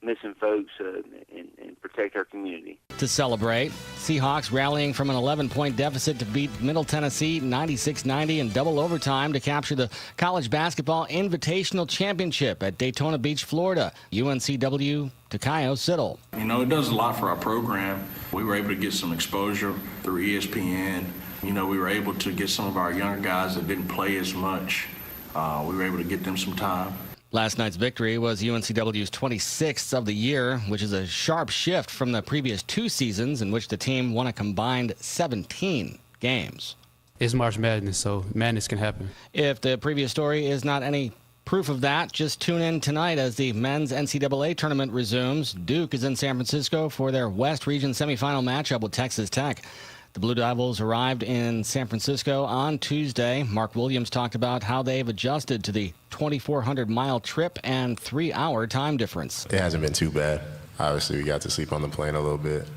missing folks and protect our community. To celebrate, Seahawks rallying from an 11-point deficit to beat Middle Tennessee 96-90 in double overtime to capture the College Basketball Invitational Championship at Daytona Beach, Florida. UNCW Takayo Siddle. You know, it does a lot for our program. We were able to get some exposure through ESPN. You know, we were able to get some of our younger guys that didn't play as much. We were able to get them some time. Last night's victory was UNCW's 26th of the year, which is a sharp shift from the previous 2 seasons in which the team won a combined 17 games. It's March Madness, so madness can happen. If the previous story is not any proof of that, just tune in tonight as the men's NCAA tournament resumes. Duke is in San Francisco for their West Region semifinal matchup with Texas Tech. The Blue Devils arrived in San Francisco on Tuesday. Mark Williams talked about how they've adjusted to the 2,400-mile trip and 3-hour time difference. It hasn't been too bad. Obviously, we got to sleep on the plane a little bit,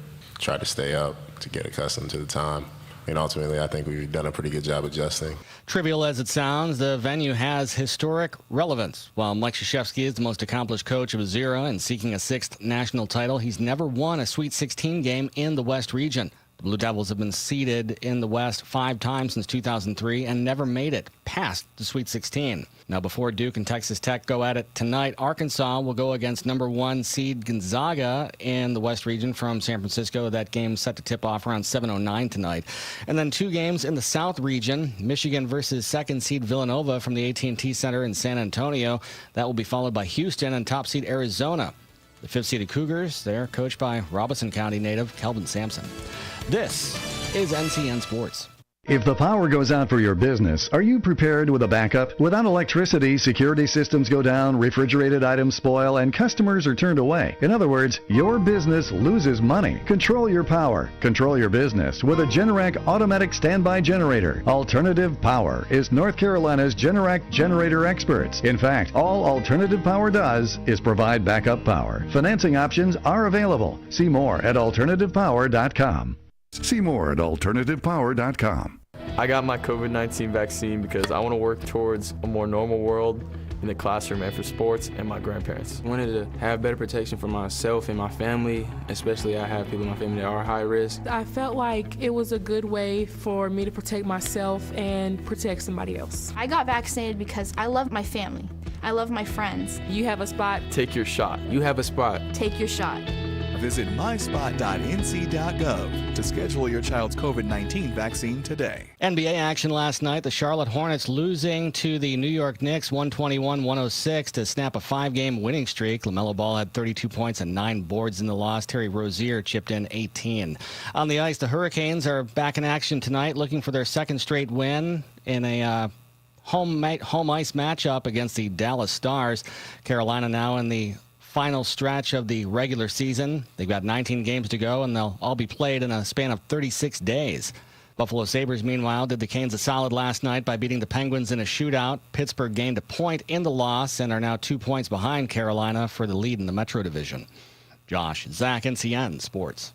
tried to stay up to get accustomed to the time. And ultimately, I think we've done a pretty good job adjusting. Trivial as it sounds, the venue has historic relevance. While Mike Krzyzewski is the most accomplished coach of Azura and seeking a 6th national title, he's never won a Sweet 16 game in the West region. The Blue Devils have been seeded in the West 5 times since 2003 and never made it past the Sweet 16. Now, before Duke and Texas Tech go at it tonight, Arkansas will go against number 1 seed Gonzaga in the West region from San Francisco. That game set to tip off around 7:09 tonight. And then 2 games in the South region, Michigan versus 2nd seed Villanova from the AT&T Center in San Antonio. That will be followed by Houston and top seed Arizona. The 5th-seeded Cougars, they're coached by Robeson County native Kelvin Sampson. This is NCN Sports. If the power goes out for your business, are you prepared with a backup? Without electricity, security systems go down, refrigerated items spoil, and customers are turned away. In other words, your business loses money. Control your power. Control your business with a Generac automatic standby generator. Alternative Power is North Carolina's Generac generator experts. In fact, all Alternative Power does is provide backup power. Financing options are available. See more at alternativepower.com. See more at alternativepower.com. I got my COVID-19 vaccine because I want to work towards a more normal world in the classroom and for sports and my grandparents. I wanted to have better protection for myself and my family, especially I have people in my family that are high risk. I felt like it was a good way for me to protect myself and protect somebody else. I got vaccinated because I love my family. I love my friends. You have a spot. Take your shot. You have a spot. Take your shot. Visit myspot.nc.gov to schedule your child's COVID-19 vaccine today. NBA action last night. The Charlotte Hornets losing to the New York Knicks 121-106 to snap a 5-game winning streak. LaMelo Ball had 32 points and 9 boards in the loss. Terry Rozier chipped in 18. On the ice, the Hurricanes are back in action tonight, looking for their 2nd straight win in a home ice matchup against the Dallas Stars. Carolina now in the final stretch of the regular season. They've got 19 games to go, and they'll all be played in a span of 36 days. Buffalo Sabres, meanwhile, did the Canes a solid last night by beating the Penguins in a shootout. Pittsburgh gained a point in the loss and are now 2 points behind Carolina for the lead in the Metro Division. Josh Zach, NCN Sports.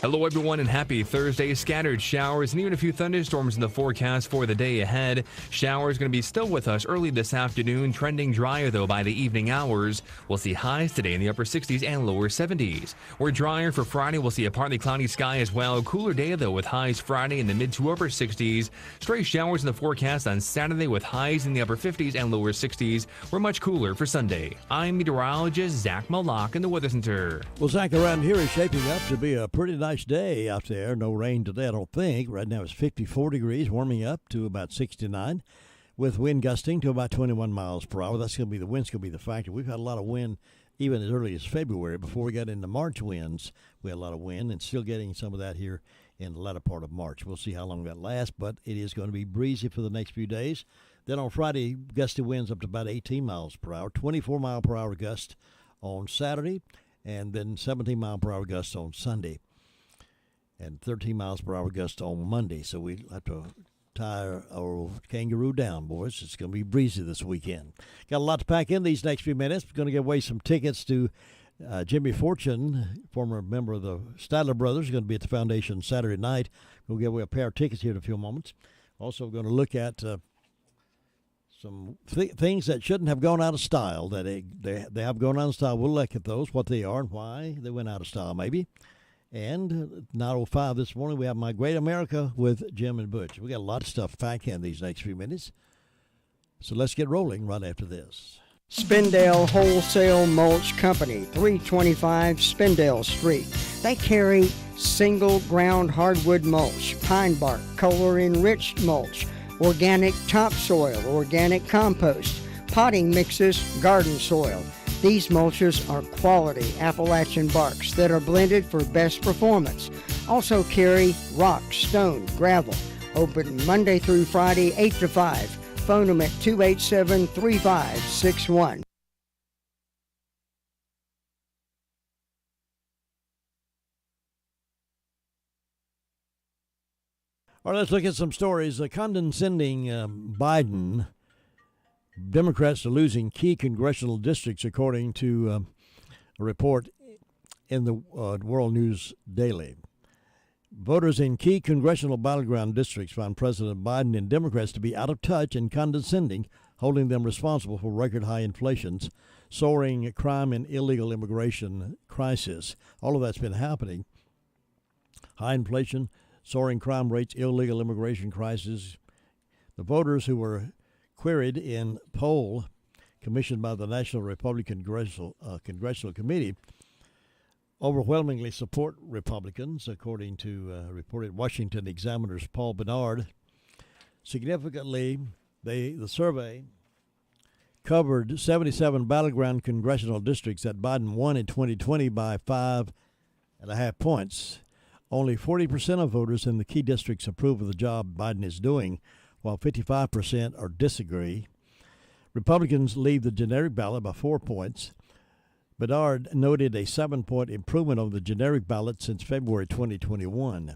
Hello, everyone, and happy Thursday. Scattered showers and even a few thunderstorms in the forecast for the day ahead. Showers going to be still with us early this afternoon, trending drier, though, by the evening hours. We'll see highs today in the upper 60s and lower 70s. We're drier for Friday. We'll see a partly cloudy sky as well. Cooler day, though, with highs Friday in the mid to upper 60s. Stray showers in the forecast on Saturday with highs in the upper 50s and lower 60s. We're much cooler for Sunday. I'm meteorologist Zach Malak in the Weather Center. Well, Zach, around here is shaping up to be a pretty nice day out there. No rain today, I don't think. Right now it's 54 degrees, warming up to about 69 with wind gusting to about 21 miles per hour. That's going to be the wind's going to be the factor. We've had a lot of wind even as early as February. Before we got into March winds, we had a lot of wind and still getting some of that here in the latter part of March. We'll see how long that lasts, but it is going to be breezy for the next few days. Then on Friday, gusty winds up to about 18 miles per hour, 24 mile per hour gust on Saturday, and then 17 mile per hour gust on Sunday, and 13 miles per hour gust on Monday. So we have to tie our kangaroo down, boys. It's going to be breezy this weekend. Got a lot to pack in these next few minutes. We're going to give away some tickets to Jimmy Fortune, former member of the Statler Brothers, going to be at the Foundation Saturday night. We'll give away a pair of tickets here in a few moments. Also going to look at some things that shouldn't have gone out of style, that they have gone out of style. We'll look at those, what they are and why they went out of style maybe. And 9:05 this morning, we have My Great America with Jim and Butch. We got a lot of stuff to pack in these next few minutes. So let's get rolling right after this. Spindale Wholesale Mulch Company, 325 Spindale Street. They carry single ground hardwood mulch, pine bark, color-enriched mulch, organic topsoil, organic compost, potting mixes, garden soil. These mulches are quality Appalachian barks that are blended for best performance. Also carry rock, stone, gravel. Open Monday through Friday, 8 to 5. Phone them at 287-3561. All right, let's look at some stories. Condescending Biden. Democrats are losing key congressional districts, according to a report in the World News Daily. Voters in key congressional battleground districts found President Biden and Democrats to be out of touch and condescending, holding them responsible for record-high inflations, soaring crime and illegal immigration crisis. All of that's been happening. High inflation, soaring crime rates, illegal immigration crisis. The voters who were queried in poll commissioned by the National Republican Congressional Committee overwhelmingly support Republicans, according to reported Washington Examiner's Paul Bernard. Significantly, the survey covered 77 battleground congressional districts that Biden won in 2020 by 5.5 points. Only 40% of voters in the key districts approve of the job Biden is doing, while 55% are disagree. Republicans lead the generic ballot by 4 points. Bedard noted a 7-point improvement over the generic ballot since February 2021.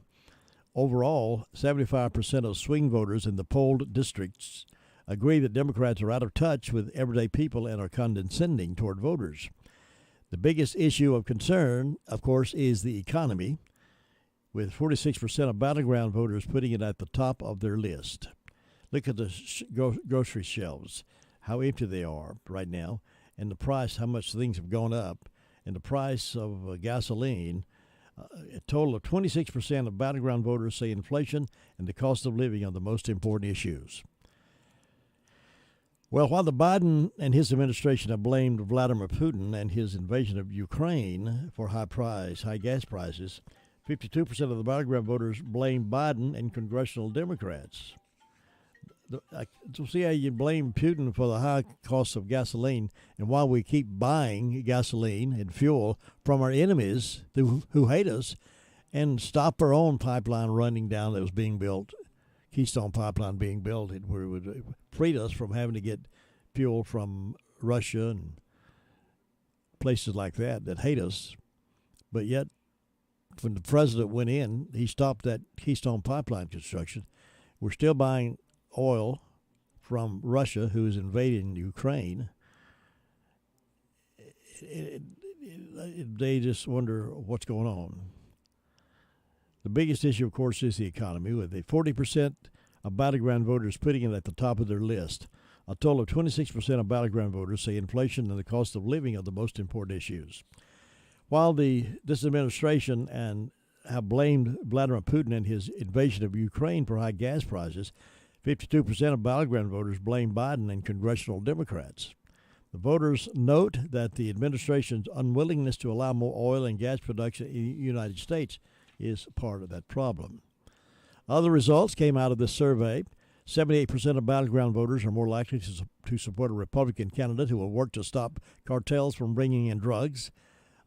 Overall, 75% of swing voters in the polled districts agree that Democrats are out of touch with everyday people and are condescending toward voters. The biggest issue of concern, of course, is the economy, with 46% of battleground voters putting it at the top of their list. Look at the grocery shelves, how empty they are right now, and the price, how much things have gone up, and the price of gasoline. A total of 26% of battleground voters say inflation and the cost of living are the most important issues. Well, while the Biden and his administration have blamed Vladimir Putin and his invasion of Ukraine for high gas prices, 52% of the battleground voters blame Biden and congressional Democrats. To see how you blame Putin for the high cost of gasoline and why we keep buying gasoline and fuel from our enemies who hate us and stop our own pipeline running down that was being built, Keystone Pipeline being built, where it would free us from having to get fuel from Russia and places like that hate us. But yet, when the president went in, he stopped that Keystone Pipeline construction. We're still buying oil from Russia, who is invading Ukraine. They just wonder what's going on. The biggest issue, of course, is the economy, with 40% of battleground voters putting it at the top of their list. A total of 26% of battleground voters say inflation and the cost of living are the most important issues. While this administration have blamed Vladimir Putin and his invasion of Ukraine for high gas prices, 52% of battleground voters blame Biden and congressional Democrats. The voters note that the administration's unwillingness to allow more oil and gas production in the United States is part of that problem. Other results came out of this survey. 78% of battleground voters are more likely to support a Republican candidate who will work to stop cartels from bringing in drugs.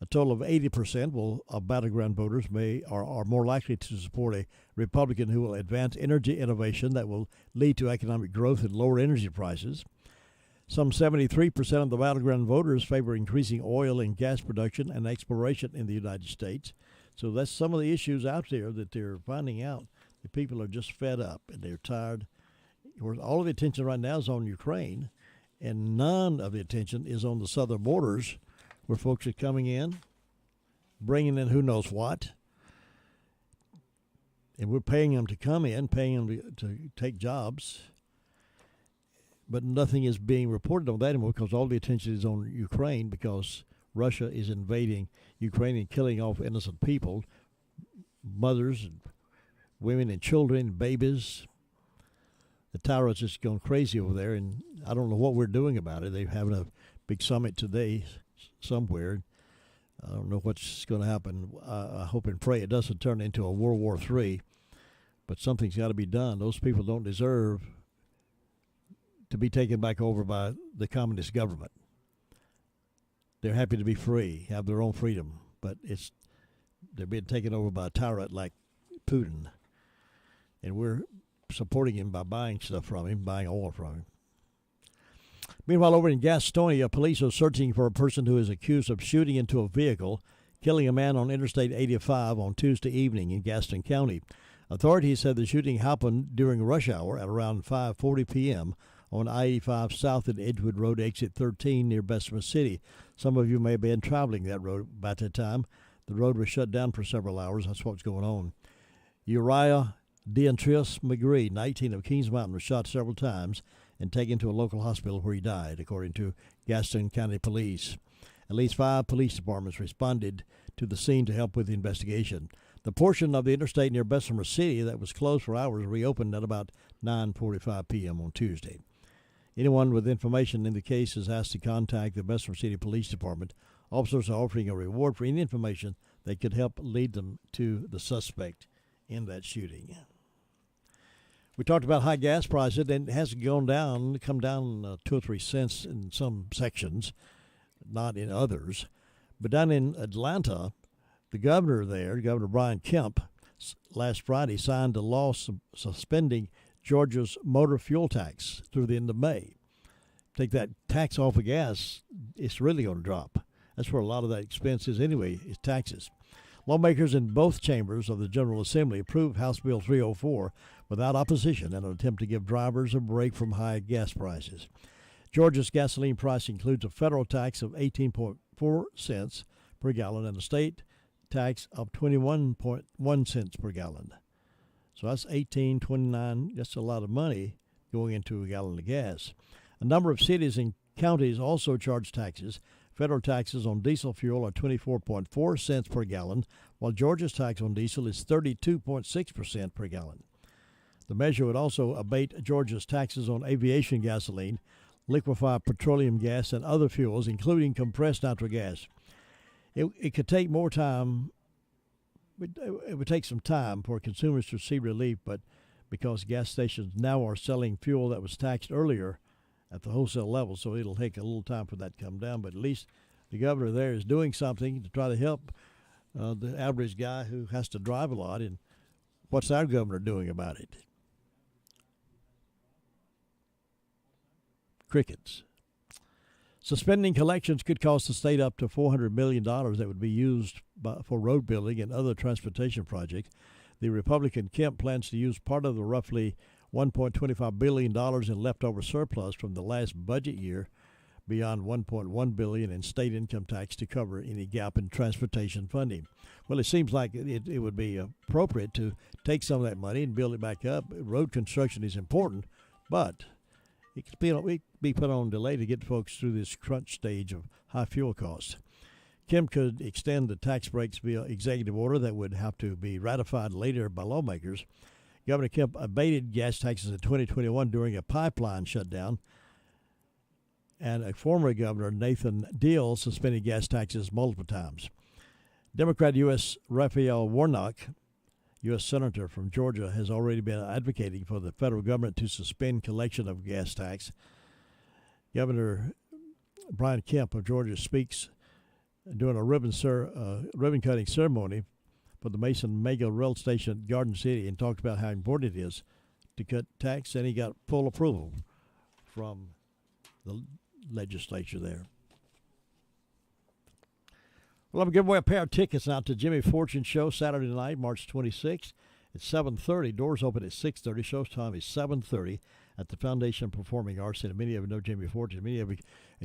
A total of 80% of battleground voters are more likely to support a Republican who will advance energy innovation that will lead to economic growth and lower energy prices. Some 73% of the battleground voters favor increasing oil and gas production and exploration in the United States. So that's some of the issues out there that they're finding out. The people are just fed up and they're tired. All of the attention right now is on Ukraine, and none of the attention is on the southern borders, where folks are coming in, bringing in who knows what, and we're paying them to come in, paying them to take jobs, but nothing is being reported on that anymore because all the attention is on Ukraine because Russia is invading Ukraine and killing off innocent people, mothers and women and children and babies. The tyrant's just going crazy over there, and I don't know what we're doing about it. They're having a big summit today somewhere. I don't know what's going to happen. I hope and pray it doesn't turn into a World War III, but something's got to be done. Those people don't deserve to be taken back over by the communist government. They're happy to be free, have their own freedom, but they're being taken over by a tyrant like Putin, and we're supporting him by buying stuff from him, buying oil from him. Meanwhile, over in Gastonia, police are searching for a person who is accused of shooting into a vehicle, killing a man on Interstate 85 on Tuesday evening in Gaston County. Authorities said the shooting happened during rush hour at around 5:40 p.m. on I-85 south at Edgewood Road, exit 13 near Bessemer City. Some of you may have been traveling that road by that time. The road was shut down for several hours. That's what's going on. Uriah Deantrius McGree, 19 of Kings Mountain, was shot several times and taken to a local hospital where he died, according to Gaston County Police. At least 5 police departments responded to the scene to help with the investigation. The portion of the interstate near Bessemer City that was closed for hours reopened at about 9:45 p.m. on Tuesday. Anyone with information in the case is asked to contact the Bessemer City Police Department. Officers are offering a reward for any information that could help lead them to the suspect in that shooting. We talked about high gas prices, and it has come down 2 or 3 cents in some sections, not in others. But down in Atlanta, the governor there, Governor Brian Kemp, last Friday signed a law suspending Georgia's motor fuel tax through the end of May. Take that tax off of gas, it's really going to drop. That's where a lot of that expense is anyway, is taxes. Lawmakers in both chambers of the General Assembly approved House Bill 304 without opposition in an attempt to give drivers a break from high gas prices. Georgia's gasoline price includes a federal tax of 18.4 cents per gallon and a state tax of 21.1 cents per gallon. So that's 18.29. That's a lot of money going into a gallon of gas. A number of cities and counties also charge taxes. Federal taxes on diesel fuel are 24.4 cents per gallon, while Georgia's tax on diesel is 32.6% per gallon. The measure would also abate Georgia's taxes on aviation gasoline, liquefied petroleum gas, and other fuels, including compressed natural gas. It could take more time. It would take some time for consumers to see relief, but because gas stations now are selling fuel that was taxed earlier at the wholesale level, so it'll take a little time for that to come down. But at least the governor there is doing something to try to help the average guy who has to drive a lot. And what's our governor doing about it? Crickets. Suspending collections could cost the state up to $400 million that would be used for road building and other transportation projects. The Republican Kemp plans to use part of the roughly $1.25 billion in leftover surplus from the last budget year, beyond $1.1 billion in state income tax, to cover any gap in transportation funding. Well, it seems like it would be appropriate to take some of that money and build it back up. Road construction is important, but it could be put on delay to get folks through this crunch stage of high fuel costs. Kemp could extend the tax breaks via executive order that would have to be ratified later by lawmakers. Governor Kemp abated gas taxes in 2021 during a pipeline shutdown, and a former governor, Nathan Deal, suspended gas taxes multiple times. Democrat U.S. Raphael Warnock, U.S. Senator from Georgia, has already been advocating for the federal government to suspend collection of gas tax. Governor Brian Kemp of Georgia speaks doing a ribbon cutting ceremony for the Mason Mega Rail Station at Garden City, and talked about how important it is to cut tax, and he got full approval from the legislature there. Well, I'm giving away a pair of tickets now to Jimmy Fortune Show Saturday night, March 26th. It's 7:30. Doors open at 6:30. Show time is 7:30 at the Foundation of Performing Arts. And many of you know Jimmy Fortune. Many of you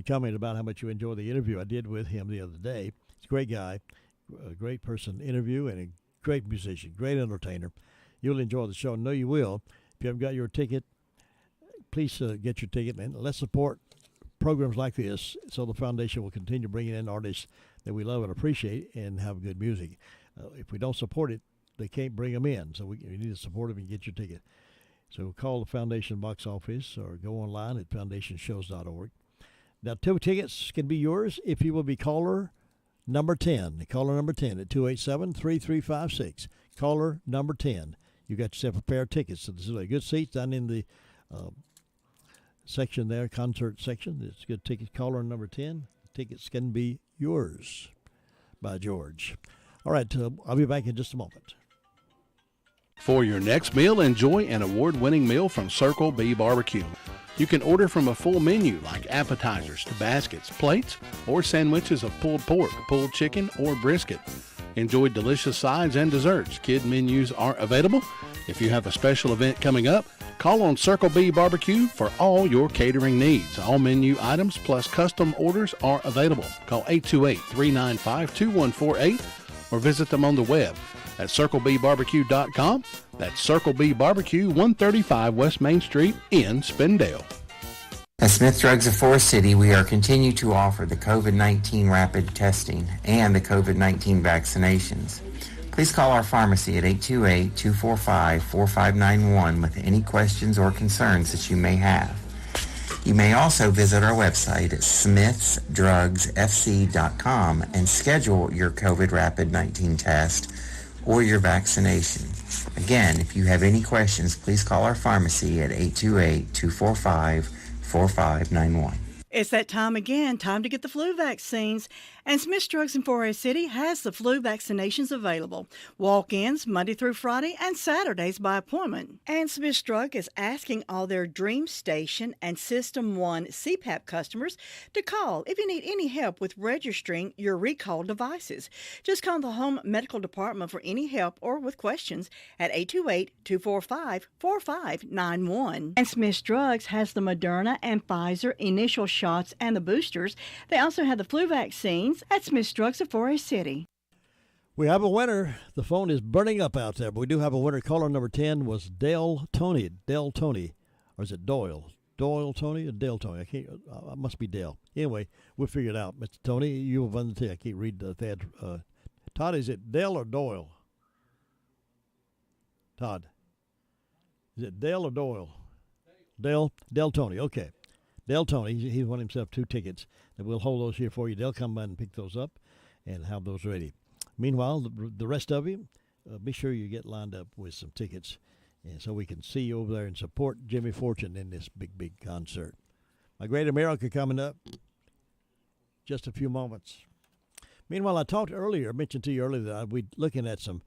commented about how much you enjoyed the interview I did with him the other day. He's a great guy, a great person to interview, and a great musician, great entertainer. You'll enjoy the show. I know you will. If you haven't got your ticket, please get your ticket, and let's support programs like this so the foundation will continue bringing in artists that we love and appreciate and have good music. If we don't support it, they can't bring them in, so we need to support them and get your ticket. So call the foundation box office or go online at foundationshows.org. Now, 2 tickets can be yours if you will be caller number 10. Caller number 10 at 287-3356. Caller number 10. You got yourself a pair of tickets. So this is a good seat down in the section there, concert section. It's good tickets. Caller number 10. Tickets can be yours by George. All right, I'll be back in just a moment. For your next meal, enjoy an award-winning meal from Circle B Barbecue. You can order from a full menu like appetizers to baskets, plates, or sandwiches of pulled pork, pulled chicken, or brisket. Enjoy delicious sides and desserts. Kid menus are available. If you have a special event coming up, call on Circle B Barbecue for all your catering needs. All menu items plus custom orders are available. Call 828-395-2148 or visit them on the web at circlebarbecue.com. That's Circle B Barbecue, 135 West Main Street in Spindale. At Smith Drugs of Forest City, we are continue to offer the COVID-19 rapid testing and the COVID-19 vaccinations. Please call our pharmacy at 828-245-4591 with any questions or concerns that you may have. You may also visit our website at smithsdrugsfc.com and schedule your COVID rapid 19 test or your vaccination. Again, if you have any questions, please call our pharmacy at 828-245-4591. It's that time again, time to get the flu vaccines. And Smith Drugs in Forest City has the flu vaccinations available. Walk-ins Monday through Friday and Saturdays by appointment. And Smith Drug is asking all their Dream Station and System 1 CPAP customers to call if you need any help with registering your recalled devices. Just call the Home Medical Department for any help or with questions at 828-245-4591. And Smith Drugs has the Moderna and Pfizer initial shots and the boosters. They also have the flu vaccines at Smith Drugs of Forest City. We have a winner. The phone is burning up out there, but we do have a winner. Caller number 10 was Dale Tony. Dale Tony. Or is it Doyle? Doyle Tony or Dale Tony? I must be Dale. Anyway, we'll figure it out. Mr. Tony, you have won the I can't read the Thad. Todd, is it Dale or Doyle? Todd. Is it Dale or Doyle? Dale Tony. Okay. Dale Tony, he's won himself 2 tickets. And we'll hold those here for you. They'll come by and pick those up and have those ready. Meanwhile, the rest of you, be sure you get lined up with some tickets, and so we can see you over there and support Jimmy Fortune in this big, big concert. My Great America coming up just a few moments. Meanwhile, I mentioned to you earlier that we're looking at some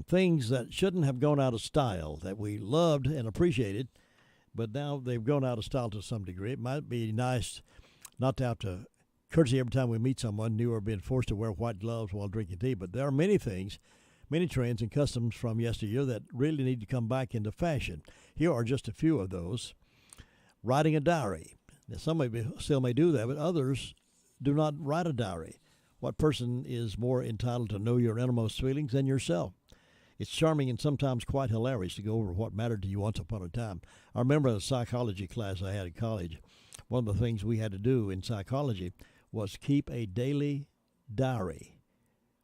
things that shouldn't have gone out of style that we loved and appreciated, but now they've gone out of style to some degree. It might be nice not to have to courtesy every time we meet someone new or being forced to wear white gloves while drinking tea, but there are many things, many trends and customs from yesteryear that really need to come back into fashion. Here are just a few of those. Writing a diary. Now, some still may do that, but others do not write a diary. What person is more entitled to know your innermost feelings than yourself? It's charming and sometimes quite hilarious to go over what mattered to you once upon a time. I remember the psychology class I had in college. One of the things we had to do in psychology was keep a daily diary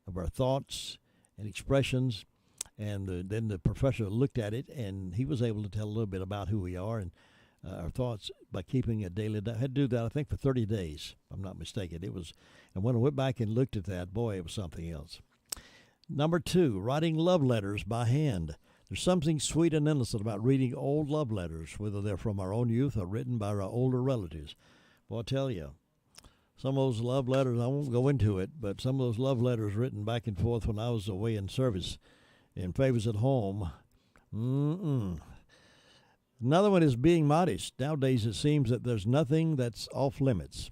of our thoughts and expressions, and then the professor looked at it, and he was able to tell a little bit about who we are and our thoughts by keeping a daily diary. I had to do that, I think, for 30 days, if I'm not mistaken. And when I went back and looked at that, boy, it was something else. Number 2, writing love letters by hand. There's something sweet and innocent about reading old love letters, whether they're from our own youth or written by our older relatives. Well, I tell you, some of those love letters, I won't go into it, but some of those love letters written back and forth when I was away in service and favors at home. Another one is being modest. Nowadays it seems that there's nothing that's off limits.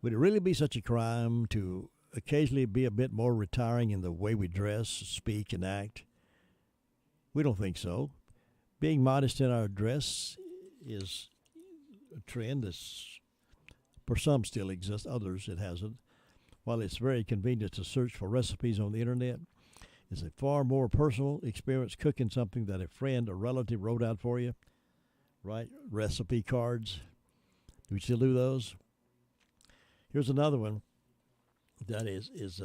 Would it really be such a crime to occasionally be a bit more retiring in the way we dress, speak, and act? We don't think so. Being modest in our dress is a trend that's, for some, still exists. Others, it hasn't. While it's very convenient to search for recipes on the internet, it's a far more personal experience cooking something that a friend or relative wrote out for you. Right? Recipe cards. Do we still do those? Here's another one that is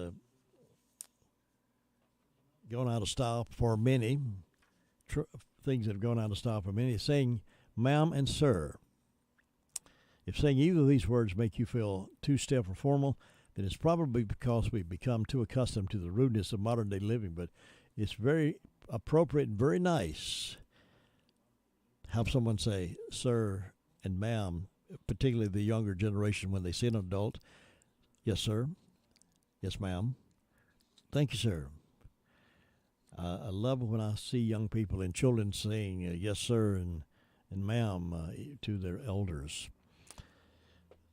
going out of style for many. Things that have gone out of style for many. Saying ma'am and sir. If saying either of these words make you feel too stiff or formal, then it's probably because we've become too accustomed to the rudeness of modern day living. But it's very appropriate and very nice. Have someone say sir and ma'am, particularly the younger generation when they see an adult. Yes, sir. Yes, ma'am. Thank you, sir. I love when I see young people and children saying yes, sir, and ma'am to their elders.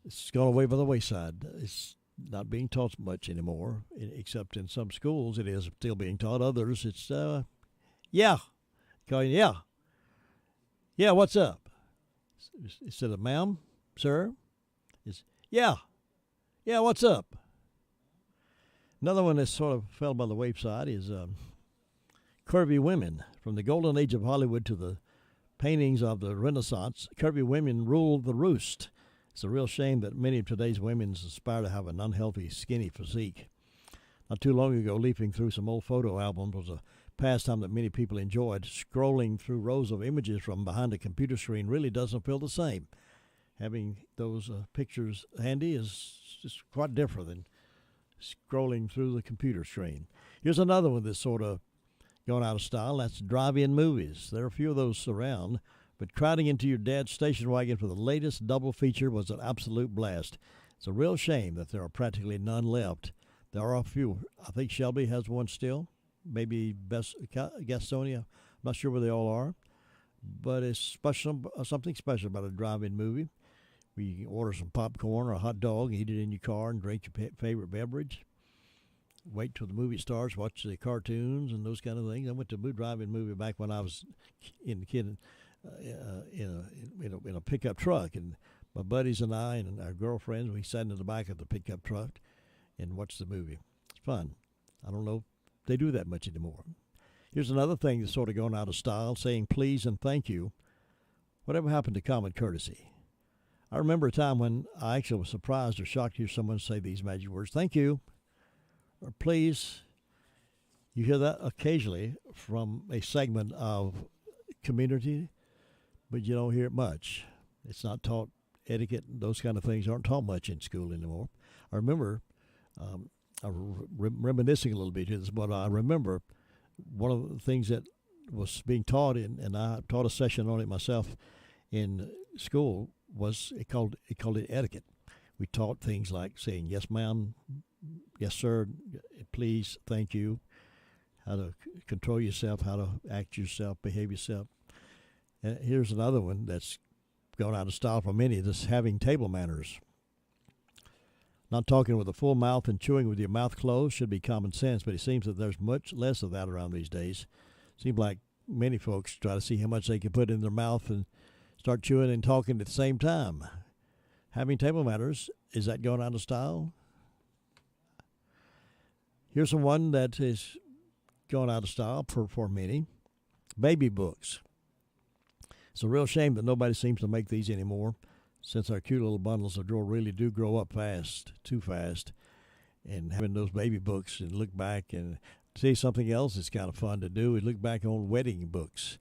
It's gone away by the wayside. It's not being taught much anymore, except in some schools it is still being taught. Others, it's, yeah. Calling, yeah. Yeah, what's up? Instead of ma'am, sir, it's, yeah. Yeah, what's up? Another one that sort of fell by the wayside is curvy women. From the golden age of Hollywood to the paintings of the Renaissance, curvy women ruled the roost. It's a real shame that many of today's women aspire to have an unhealthy, skinny physique. Not too long ago, leafing through some old photo albums was a pastime that many people enjoyed. Scrolling through rows of images from behind a computer screen really doesn't feel the same. Having those pictures handy is just quite different than scrolling through the computer screen. Here's another one that's sort of gone out of style. That's drive-in movies. There are a few of those around, but crowding into your dad's station wagon for the latest double feature was an absolute blast. It's a real shame that there are practically none left. There are a few. I think Shelby has one still, maybe Gastonia. I'm not sure where they all are, but it's special, something special about a drive-in movie. You can order some popcorn or a hot dog, eat it in your car, and drink your favorite beverage. Wait till the movie starts, watch the cartoons and those kind of things. I went to a drive-in movie back when I was in a pickup truck, and my buddies and I and our girlfriends, we sat in the back of the pickup truck and watched the movie. It's fun. I don't know if they do that much anymore. Here's another thing that's sort of gone out of style, saying please and thank you. Whatever happened to common courtesy? I remember a time when I actually was surprised or shocked to hear someone say these magic words, thank you, or please. You hear that occasionally from a segment of community, but you don't hear it much. It's not taught. Etiquette and those kind of things aren't taught much in school anymore. I remember, I'm reminiscing a little bit here, but I remember one of the things that was being taught, and I taught a session on it myself in school, was it called it etiquette. We taught things like saying yes ma'am, yes sir, please, thank you, how to control yourself, how to act yourself, behave yourself. And here's another one that's gone out of style for many, this having table manners. Not talking with a full mouth and chewing with your mouth closed should be common sense, but it seems that there's much less of that around these days. Seems like many folks try to see how much they can put in their mouth and start chewing and talking at the same time. Having table manners, is that going out of style? Here's one that is going out of style for many. Baby books. It's a real shame that nobody seems to make these anymore, since our cute little bundles of joy really do grow up fast, too fast. And having those baby books and look back and see something else that's kind of fun to do is look back on wedding books,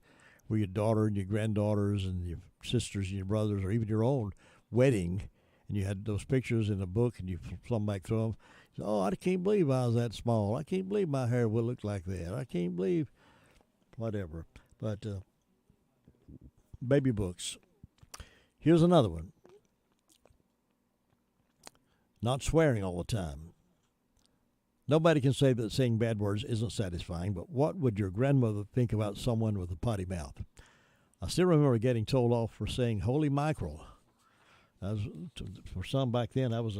where your daughter and your granddaughters and your sisters and your brothers, or even your own wedding, and you had those pictures in the book and you flung back through them. Oh, I can't believe I was that small. I can't believe my hair would look like that. I can't believe whatever. But baby books. Here's another one. not swearing all the time. Nobody can say that saying bad words isn't satisfying, but what would your grandmother think about someone with a potty mouth? I still remember getting told off for saying holy mackerel. For some back then, that was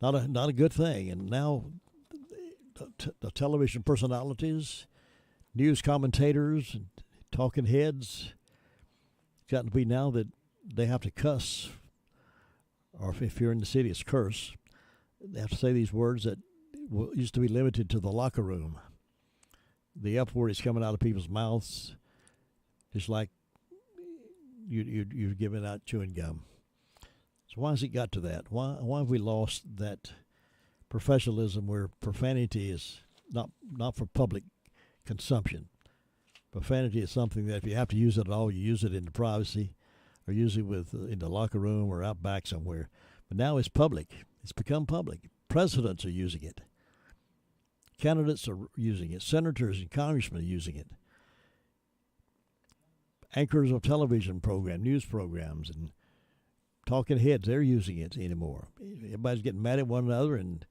not a good thing. And now the television personalities, news commentators, and talking heads, it's gotten to be now that they have to cuss, or if you're in the city, it's curse. They have to say these words that used to be limited to the locker room. The F word is coming out of people's mouths, just like you're giving out chewing gum. So why has it got to that? Why have we lost that professionalism where profanity is not for public consumption? Profanity is something that if you have to use it at all, you use it in the privacy, or use it in the locker room or out back somewhere. But now it's public. It's become public. Presidents are using it. Candidates are using it. Senators and congressmen are using it. Anchors of television programs, news programs, and talking heads, they're using it anymore. Everybody's getting mad at one another, and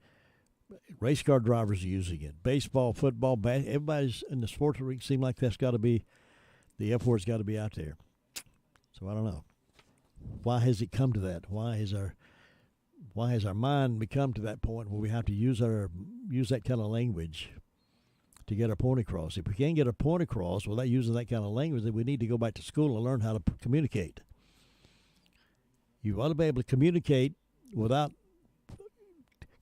race car drivers are using it. Baseball, football, everybody's in the sports ring. Seems like that's got to be, the F word's got to be out there. So I don't know. Why has it come to that? Why has our mind become to that point where we have to use that kind of language to get our point across? If we can't get our point across without using that kind of language, then we need to go back to school and learn how to communicate. You ought to be able to communicate without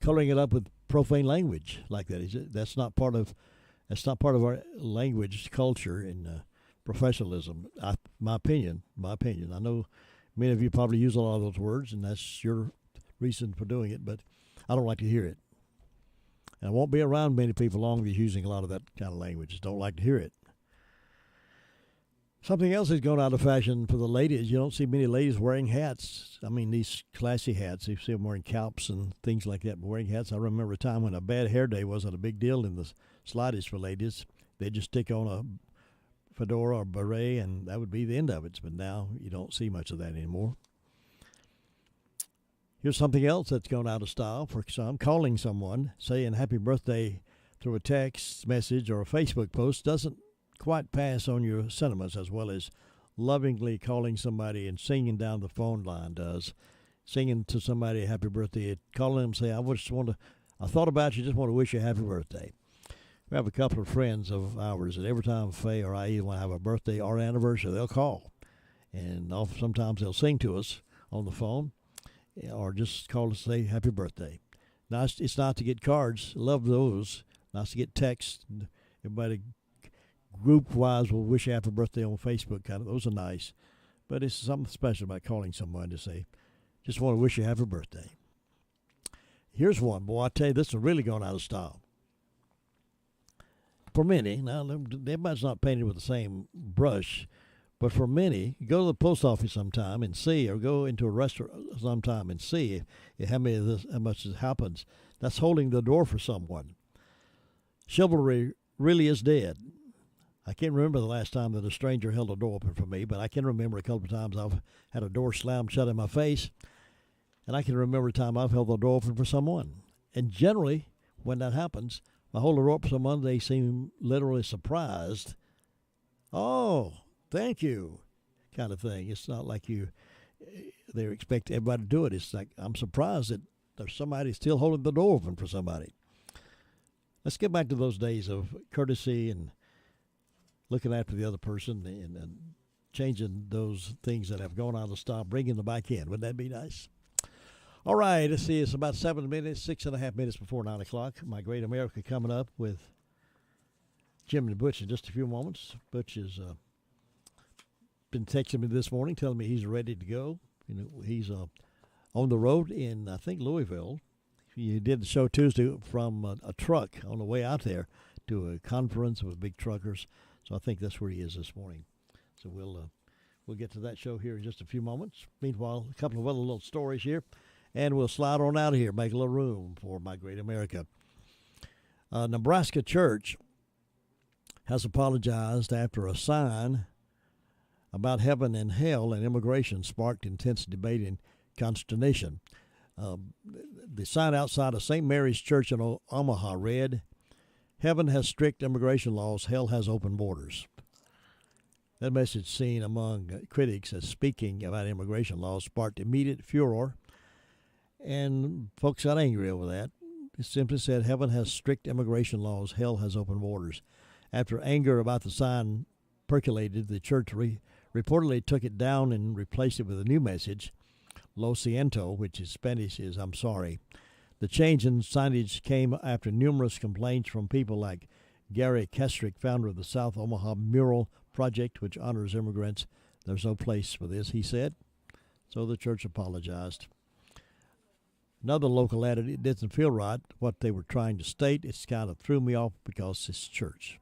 coloring it up with profane language like that. That's not part of our language culture and professionalism. My opinion. I know many of you probably use a lot of those words, and that's your reason for doing it, but I don't like to hear it. And I won't be around many people long that's using a lot of that kind of language. Just don't like to hear it. Something else has gone out of fashion for the ladies. You don't see many ladies wearing hats. I mean, these classy hats. You see them wearing caps and things like that, but wearing hats. I remember a time when a bad hair day wasn't a big deal in the slightest for ladies. They'd just stick on a fedora or beret, and that would be the end of it. But now you don't see much of that anymore. Here's something else that's gone out of style for some. Calling someone, saying happy birthday through a text message or a Facebook post doesn't quite pass on your sentiments as well as lovingly calling somebody and singing down the phone line does. Singing to somebody happy birthday, calling them, say, I thought about you, just want to wish you a happy birthday. We have a couple of friends of ours that every time Faye or I either want to have a birthday or anniversary, they'll call. And sometimes they'll sing to us on the phone or just call to say happy birthday. Now, it's not to get cards. Love those. Nice to get texts. Everybody group-wise will wish you happy birthday on Facebook. Kind of those are nice. But it's something special about calling someone to say, just want to wish you happy birthday. Here's one. Boy, I tell you, this is really going out of style. For many, now everybody's not painted with the same brush, but for many, go to the post office sometime and see, or go into a restaurant sometime and see how much this happens. That's holding the door for someone. Chivalry really is dead. I can't remember the last time that a stranger held a door open for me, but I can remember a couple of times I've had a door slammed shut in my face, and I can remember a time I've held the door open for someone. And generally, when that happens, I hold the door open for someone, they seem literally surprised. Oh, thank you, kind of thing. It's not like they expect everybody to do it. It's like, I'm surprised that there's somebody still holding the door open for somebody. Let's get back to those days of courtesy and looking after the other person and changing those things that have gone out of style, bringing them back in. Wouldn't that be nice? All right, let's see. It's about 7 minutes, 6.5 minutes before 9 o'clock. My Great America coming up with Jim and Butch in just a few moments. Butch has been texting me this morning, telling me he's ready to go. You know, he's on the road in, I think, Louisville. He did the show Tuesday from a truck on the way out there to a conference with big truckers. So I think that's where he is this morning. So we'll get to that show here in just a few moments. Meanwhile, a couple of other little stories here, and we'll slide on out of here, make a little room for My Great America. Nebraska church has apologized after a sign about heaven and hell and immigration sparked intense debate and consternation. The sign outside of St. Mary's Church in Omaha read, "Heaven has strict immigration laws, hell has open borders." That message, seen among critics as speaking about immigration laws, sparked immediate furor, and folks got angry over that. It simply said, "Heaven has strict immigration laws, hell has open borders." After anger about the sign percolated, the church reportedly took it down and replaced it with a new message, "Lo siento," which in Spanish is "I'm sorry." The change in signage came after numerous complaints from people like Gary Kestrick, founder of the South Omaha Mural Project, which honors immigrants. "There's no place for this," he said. So the church apologized. Another local added, "It didn't feel right what they were trying to state. It's kind of threw me off because it's church."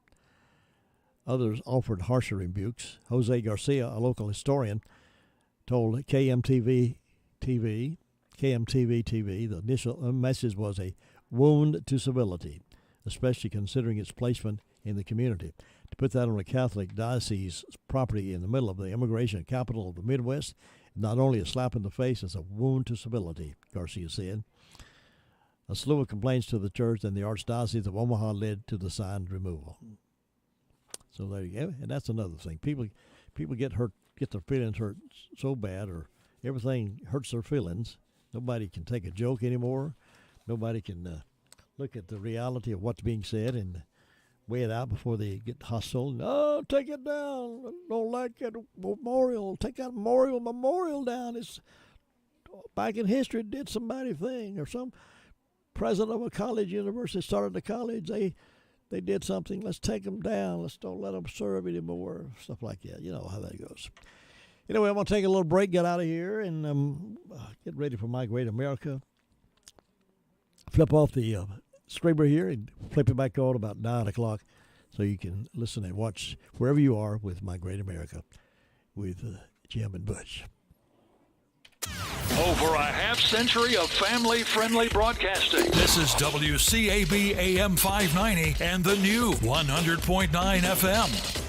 Others offered harsher rebukes. Jose Garcia, a local historian, told KMTV TV, the initial message was a wound to civility, especially considering its placement in the community. To put that on a Catholic diocese property in the middle of the immigration capital of the Midwest, not only a slap in the face, it's a wound to civility, Garcia said. A slew of complaints to the church and the Archdiocese of Omaha led to the sign removal. So there you go. And that's another thing. People get hurt, get their feelings hurt so bad, or everything hurts their feelings. Nobody can take a joke anymore. Nobody can look at the reality of what's being said and weigh it out before they get hostile. "No, take it down. I don't like that memorial. Take that memorial down. It's back in history. It did somebody thing, or some president of a college, university started a college. They did something. Let's take them down. Let's don't let them serve anymore." Stuff like that. You know how that goes. Anyway, I'm going to take a little break, get out of here, and get ready for My Great America. Flip off the screamer here and flip it back on about 9 o'clock so you can listen and watch wherever you are with My Great America with Jim and Butch. Over a half-century of family-friendly broadcasting. This is WCAB AM 590 and the new 100.9 FM.